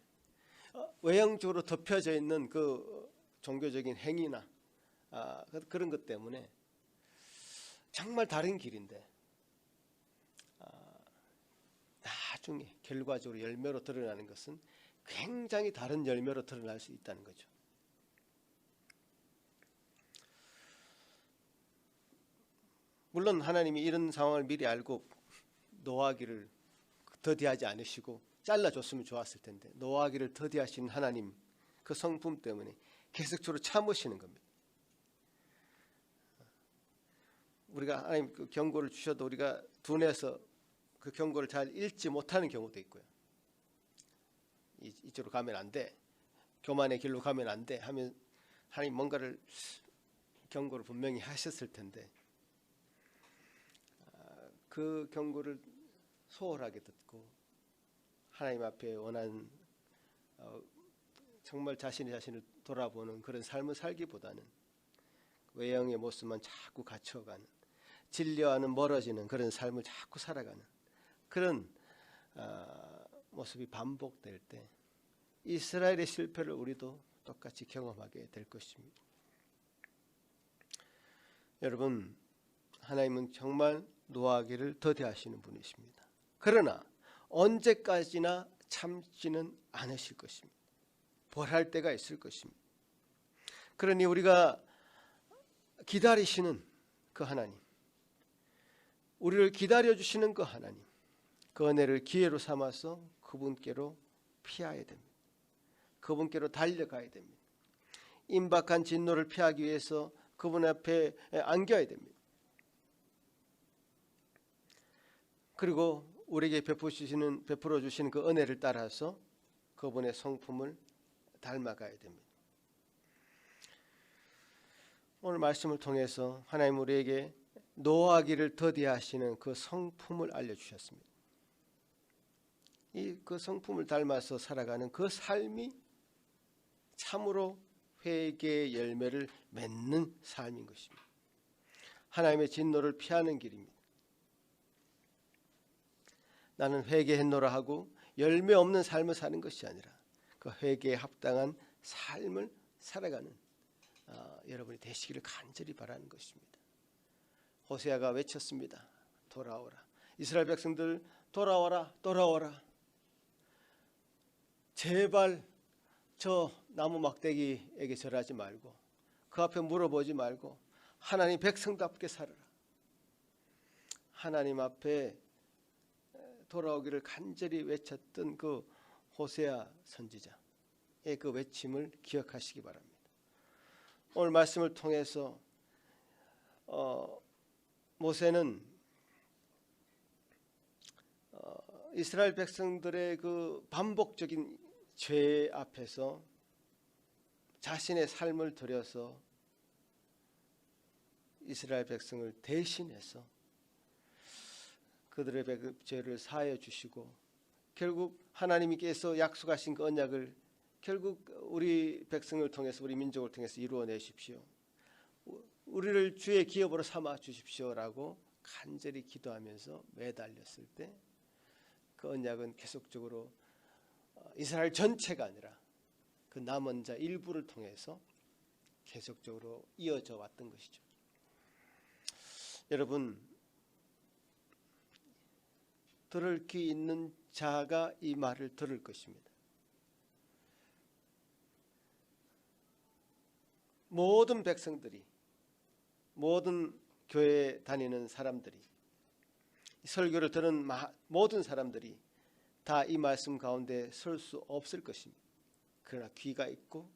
외형적으로 덮여져 있는 그 종교적인 행위나 그런 것 때문에 정말 다른 길인데 나중에 결과적으로 열매로 드러나는 것은 굉장히 다른 열매로 드러날 수 있다는 거죠. 물론 하나님이 이런 상황을 미리 알고 노하기를 더디하지 않으시고 잘라줬으면 좋았을 텐데, 노하기를 더디하신 하나님 그 성품 때문에 계속적으로 참으시는 겁니다. 우리가 하나님 그 경고를 주셔도 우리가 둔해서 그 경고를 잘 읽지 못하는 경우도 있고요. 이쪽으로 가면 안 돼, 교만의 길로 가면 안 돼 하면 하나님 뭔가를 경고를 분명히 하셨을 텐데 그 경고를 소홀하게 듣고 하나님 앞에 원하는 정말 자신을 돌아보는 그런 삶을 살기보다는 외형의 모습만 자꾸 갖춰가는, 진리와는 멀어지는 그런 삶을 자꾸 살아가는 그런 모습이 반복될 때 이스라엘의 실패를 우리도 똑같이 경험하게 될 것입니다. 여러분, 하나님은 정말 노하기를 더디하시는 분이십니다. 그러나 언제까지나 참지는 않으실 것입니다. 벌할 때가 있을 것입니다. 그러니 우리가 기다리시는 그 하나님, 우리를 기다려주시는 그 하나님, 그 은혜를 기회로 삼아서 그분께로 피해야 됩니다. 그분께로 달려가야 됩니다. 임박한 진노를 피하기 위해서 그분 앞에 안겨야 됩니다. 그리고 우리에게 베풀어 주시는 그 은혜를 따라서 그분의 성품을 닮아가야 됩니다. 오늘 말씀을 통해서 하나님 우리에게 노하기를 더디하시는 그 성품을 알려주셨습니다. 그 성품을 닮아서 살아가는 그 삶이 참으로 회개의 열매를 맺는 삶인 것입니다. 하나님의 진노를 피하는 길입니다. 나는 회개했노라 하고 열매 없는 삶을 사는 것이 아니라 그 회개에 합당한 삶을 살아가는 여러분이 되시기를 간절히 바라는 것입니다. 호세아가 외쳤습니다. 돌아오라. 이스라엘 백성들 돌아와라, 돌아오라. 제발 저 나무 막대기에게 절하지 말고 그 앞에 물어보지 말고 하나님 백성답게 살아라. 하나님 앞에 돌아오기를 간절히 외쳤던 그 호세아 선지자의 그 외침을 기억하시기 바랍니다. 오늘 말씀을 통해서 모세는 이스라엘 백성들의 그 반복적인 죄 앞에서 자신의 삶을 들여서 이스라엘 백성을 대신해서 그들의 죄를 사하여 주시고 결국 하나님께서 약속하신 그 언약을 결국 우리 백성을 통해서 우리 민족을 통해서 이루어내십시오. 우리를 주의 기업으로 삼아 주십시오라고 간절히 기도하면서 매달렸을 때 그 언약은 계속적으로 이스라엘 전체가 아니라 그 남은 자 일부를 통해서 계속적으로 이어져 왔던 것이죠. 여러분, 들을 귀 있는 자가 이 말을 들을 것입니다. 모든 백성들이, 모든 교회에 다니는 사람들이, 설교를 들은 모든 사람들이 다 이 말씀 가운데 설 수 없을 것입니다. 그러나 귀가 있고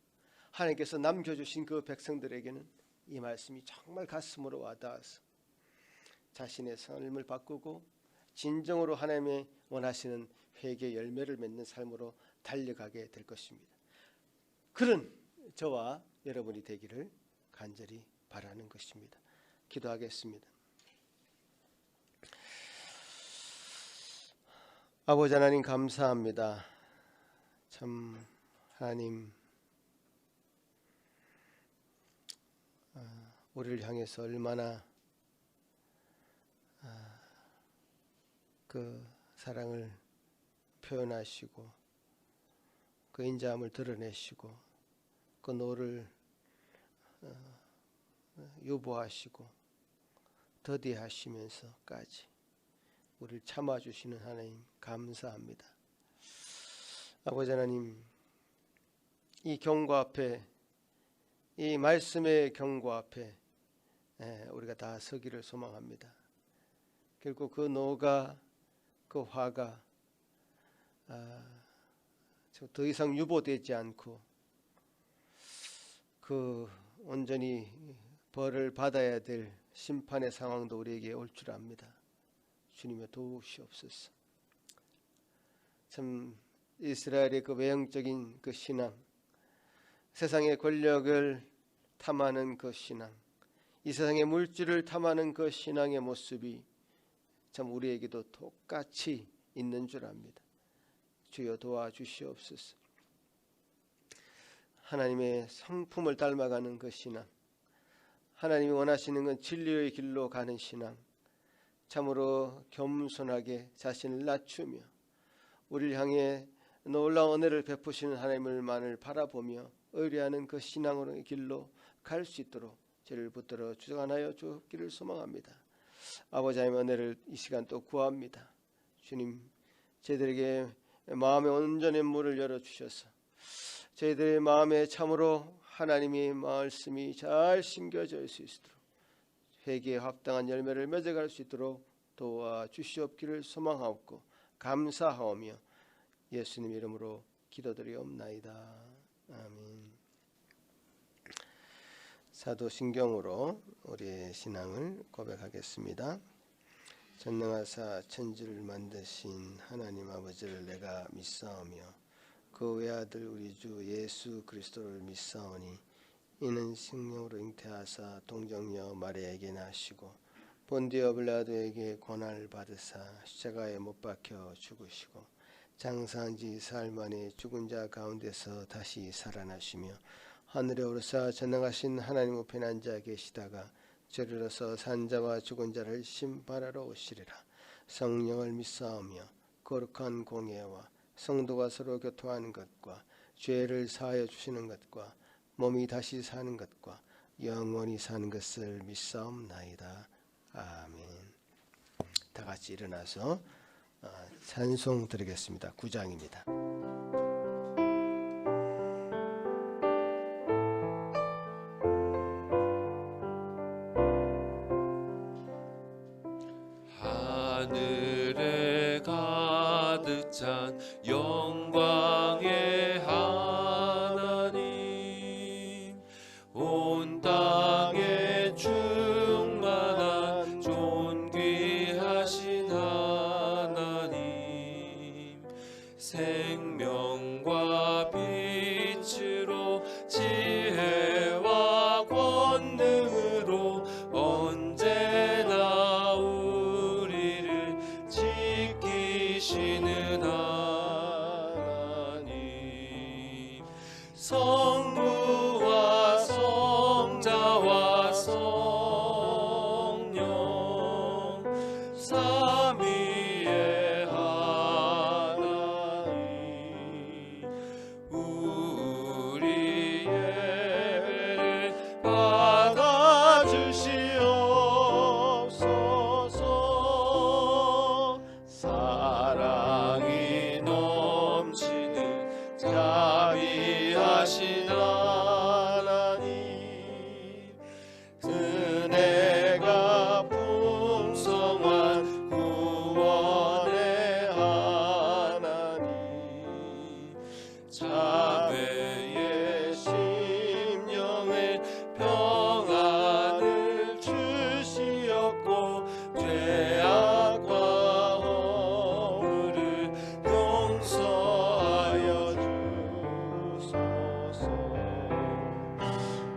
하나님께서 남겨주신 그 백성들에게는 이 말씀이 정말 가슴으로 와닿아서 자신의 삶을 바꾸고 진정으로 하나님의 원하시는 회개의 열매를 맺는 삶으로 달려가게 될 것입니다. 그런 저와 여러분이 되기를 간절히 바라는 것입니다. 기도하겠습니다. 아버지 하나님 감사합니다. 참 하나님 우리를 향해서 얼마나 그 사랑을 표현하시고 그 인자함을 드러내시고 그 노를 유보하시고 더디하시면서까지 우리를 참아주시는 하나님 감사합니다. 아버지 하나님, 이 경고 앞에, 이 말씀의 경고 앞에 우리가 다 서기를 소망합니다. 결국 그 노가, 그 화가 더 이상 유보되지 않고 그 온전히 벌을 받아야 될 심판의 상황도 우리에게 올 줄 압니다. 주님의 도우시옵소서. 참 이스라엘의 그 외형적인 그 신앙, 세상의 권력을 탐하는 그 신앙, 이 세상의 물질을 탐하는 그 신앙의 모습이 참 우리에게도 똑같이 있는 줄 압니다. 주여 도와주시옵소서. 하나님의 성품을 닮아가는 그 신앙, 하나님이 원하시는 건 진리의 길로 가는 신앙, 참으로 겸손하게 자신을 낮추며 우리를 향해 놀라운 은혜를 베푸시는 하나님을만을 바라보며 의뢰하는 그 신앙의 길로 갈 수 있도록 저를 붙들어 주관하여 주옵기를 소망합니다. 아버지 하나님의 은혜를 이 시간 또 구합니다. 주님, 저희들에게 마음의 온전한 문을 열어주셔서 저희들의 마음에 참으로 하나님의 말씀이 잘 심겨져 있을 수 있도록 회개에 합당한 열매를 맺어갈 수 있도록 도와주시옵기를 소망하옵고 감사하오며 예수님 이름으로 기도드리옵나이다. 아멘. 사도신경으로 우리의 신앙을 고백하겠습니다. 전능하사 천지를 만드신 하나님 아버지를 내가 믿사오며 그 외아들 우리 주 예수 그리스도를 믿사오니 이는 생명으로 잉태하사 동정녀 마리아에게 나시고 본디오 빌라도에게 고난을 받으사 십자가에 못 박혀 죽으시고 장사한 지 사흘 만에 죽은 자 가운데서 다시 살아나시며 하늘에 오르사 전능하신 하나님 우편에 앉아 계시다가 저리로서 산자와 죽은 자를 심판하러 오시리라. 성령을 믿사오며 거룩한 공예와 성도가 서로 교통하는 것과 죄를 사하여 주시는 것과 몸이 다시 사는 것과 영원히 사는 것을 믿사옵나이다. 아멘. 다 같이 일어나서 찬송 드리겠습니다. 9장입니다. 하늘에 가득 찬 영광의 하나님, 온 땅에 충만한 존귀하신 하나님, 생명과 빛으로 지혜와 권능으로 언제나 우리를 지키시는 하나님, 성부와 성자와 성령 삼위의 하나님, 우리 예배를 받아주시옵소서. 사랑이 넘치는 자비하신 하나님, 은혜가 풍성한 구원의 하나님, 자매의 심령에 평안을 주시옵고 죄악과 허물을 용서하여 주소서.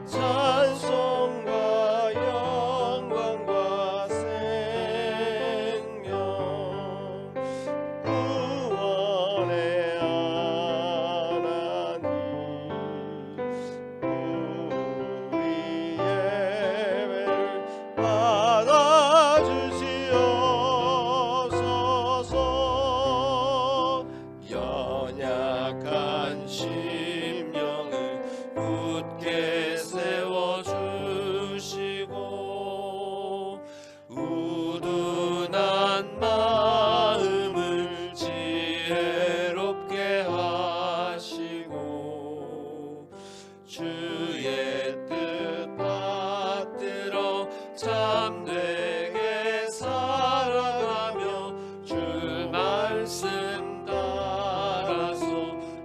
찬송과 영광과 생명 구원의 하나님, 우리 예배를 받아주시옵소서. 연약한 심령을 굳게 세워주시고 우둔한 마음을 지혜롭게 하시고 주의 뜻 받들어 참되게 살아가며 주 말씀 따라서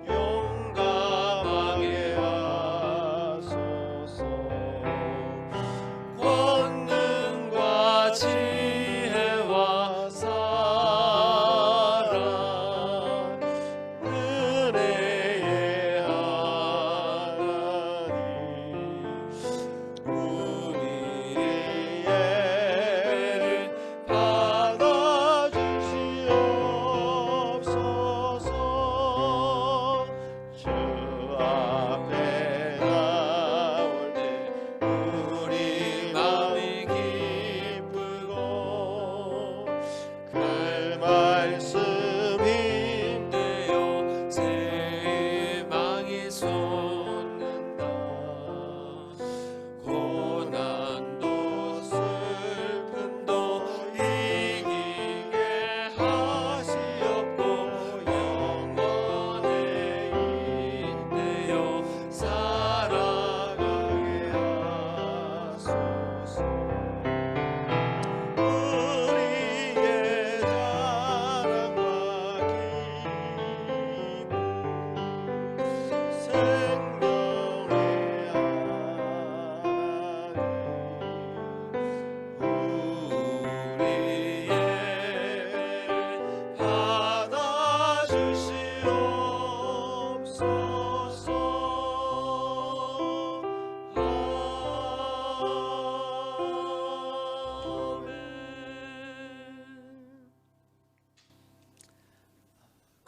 용감하게 하소서. 권능과 지혜와 사랑, 은혜의 하나님,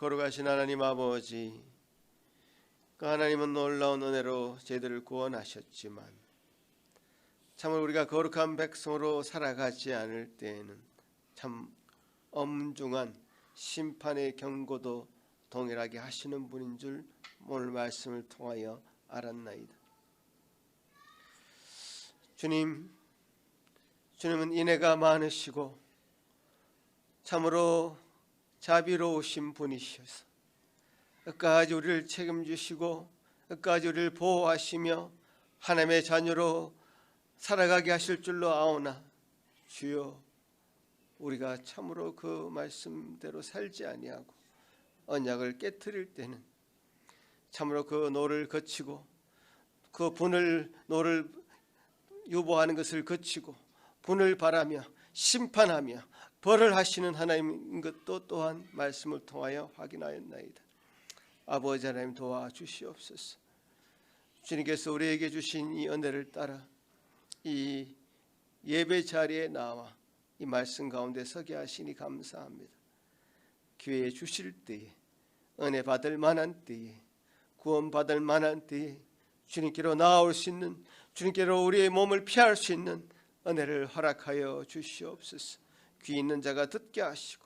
거룩하신 하나님 아버지, 그 하나님은 놀라운 은혜로 저희들을 구원하셨지만 참으로 우리가 거룩한 백성으로 살아가지 않을 때에는 참 엄중한 심판의 경고도 동일하게 하시는 분인 줄 오늘 말씀을 통하여 알았나이다. 주님은 인애가 많으시고 참으로 자비로우신 분이셔서 끝까지 우리를 책임지시고 끝까지 우리를 보호하시며 하나님의 자녀로 살아가게 하실 줄로 아오나 주여, 우리가 참으로 그 말씀대로 살지 아니하고 언약을 깨트릴 때는 참으로 그 노를 거치고 그 노를 유보하는 것을 거치고 분을 바라며 심판하며 벌을 하시는 하나님인 것도 또한 말씀을 통하여 확인하였나이다. 아버지 하나님, 도와주시옵소서. 주님께서 우리에게 주신 이 은혜를 따라 이 예배 자리에 나와 이 말씀 가운데 서게 하시니 감사합니다. 기회 주실 때에, 은혜 받을 만한 때에, 구원 받을 만한 때에 주님께로 나아올 수 있는, 주님께로 우리의 몸을 피할 수 있는 은혜를 허락하여 주시옵소서. 귀 있는 자가 듣게 하시고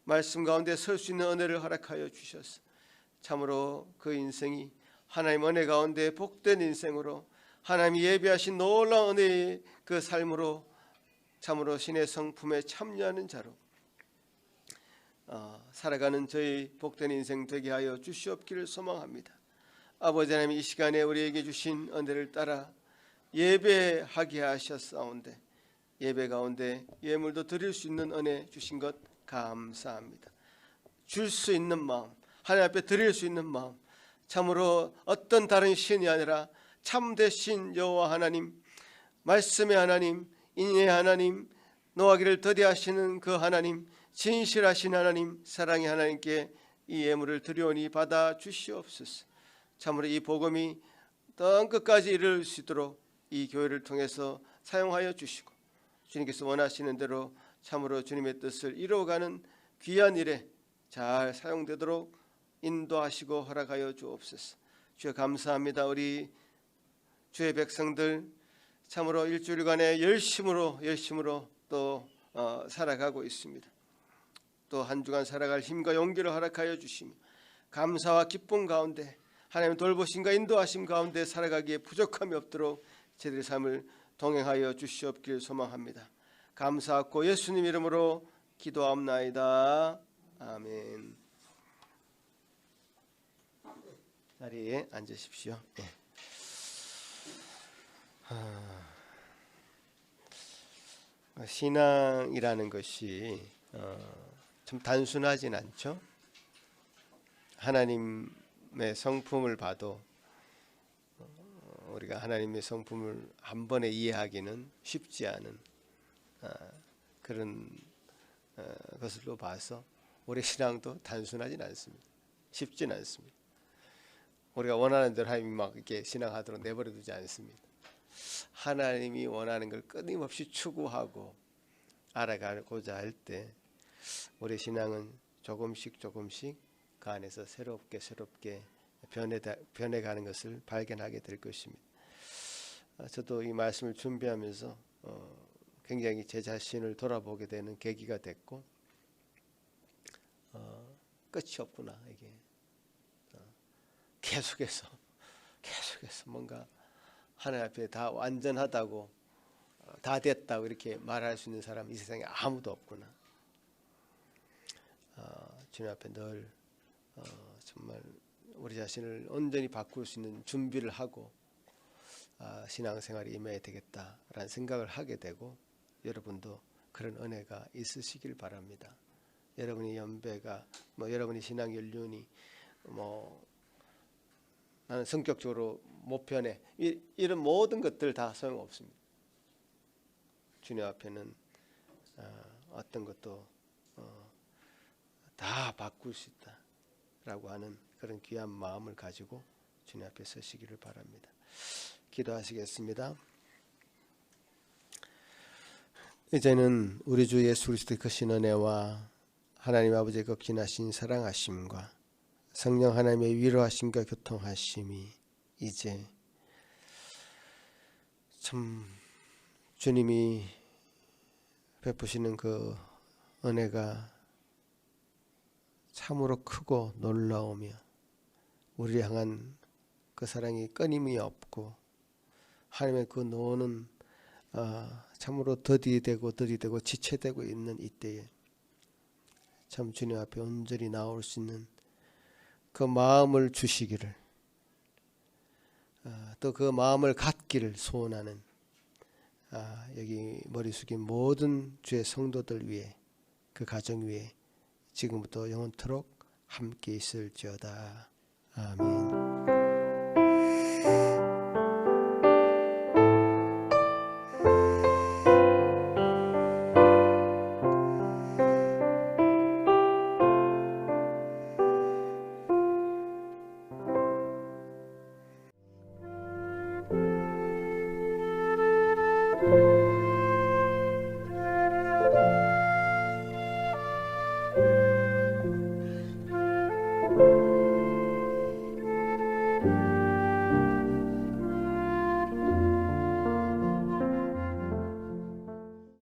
말씀 가운데 설 수 있는 은혜를 허락하여 주셔서 참으로 그 인생이 하나님 은혜 가운데 복된 인생으로 하나님이 예비하신 놀라운 은혜의 그 삶으로 참으로 신의 성품에 참여하는 자로 살아가는 저희 복된 인생 되게 하여 주시옵기를 소망합니다. 아버지 하나님, 이 시간에 우리에게 주신 은혜를 따라 예배하게 하셨사온데 예배 가운데 예물도 드릴 수 있는 은혜 주신 것 감사합니다. 줄 수 있는 마음, 하나님 앞에 드릴 수 있는 마음, 참으로 어떤 다른 신이 아니라 참되신 여호와 하나님, 말씀의 하나님, 인의 하나님, 노하기를 더디하시는 그 하나님, 진실하신 하나님, 사랑의 하나님께 이 예물을 드려오니 받아 주시옵소서. 참으로 이 복음이 땅 끝까지 이룰 수 있도록 이 교회를 통해서 사용하여 주시고 주님께서 원하시는 대로 참으로 주님의 뜻을 이루어가는 귀한 일에 잘 사용되도록 인도하시고 허락하여 주옵소서. 주여 감사합니다. 우리 주의 백성들 참으로 일주일간의 열심으로 또 살아가고 있습니다. 또 한 주간 살아갈 힘과 용기를 허락하여 주시며 감사와 기쁨 가운데 하나님 돌보심과 인도하심 가운데 살아가기에 부족함이 없도록 저희들의 삶을 동행하여 주시옵길 소망합니다. 감사하고 예수님 이름으로 기도하옵나이다. 아멘. 자리에 앉으십시오. 신앙이라는 것이 좀 단순하진 않죠. 하나님의 성품을 봐도 우리가 하나님의 성품을 한 번에 이해하기는 쉽지 않은 그런 것으로 봐서 우리 신앙도 단순하진 않습니다. 쉽진 않습니다. 우리가 원하는 대로 하나님이 막 이렇게 신앙하도록 내버려 두지 않습니다. 하나님이 원하는 걸 끊임없이 추구하고 알아가고자 할 때 우리 신앙은 조금씩 그 안에서 새롭게 변해가는 것을 발견하게 될 것입니다. 저도 이 말씀을 준비하면서 굉장히 제 자신을 돌아보게 되는 계기가 됐고 끝이 없구나. 이게 계속해서 뭔가 하나님 앞에 다 완전하다고 다 됐다고 이렇게 말할 수 있는 사람 이 세상에 아무도 없구나. 주님 앞에 늘 정말 우리 자신을 온전히 바꿀 수 있는 준비를 하고 신앙생활에 임해야 되겠다라는 생각을 하게 되고 여러분도 그런 은혜가 있으시길 바랍니다. 여러분의 연배가 여러분의 신앙 연륜이 나는 성격적으로 못 변해 이런 모든 것들 다 소용없습니다. 주님 앞에는 어떤 것도 다 바꿀 수 있다라고 하는 그런 귀한 마음을 가지고 주님 앞에 서시기를 바랍니다. 기도하시겠습니다. 이제는 우리 주 예수 그리스도의 크신 은혜와 하나님 아버지의 극진하신 사랑하심과 성령 하나님의 위로하심과 교통하심이 이제 참 주님이 베푸시는 그 은혜가 참으로 크고 놀라우며 우리를 향한 그 사랑이 끊임이 없고 하나님의 그 노는 참으로 더디되고 지체되고 있는 이때에 참 주님 앞에 온전히 나올 수 있는 그 마음을 주시기를 또 그 마음을 갖기를 소원하는 여기 머리 숙인 모든 주의 성도들 위해 그 가정 위에 지금부터 영원토록 함께 있을지어다. 아멘.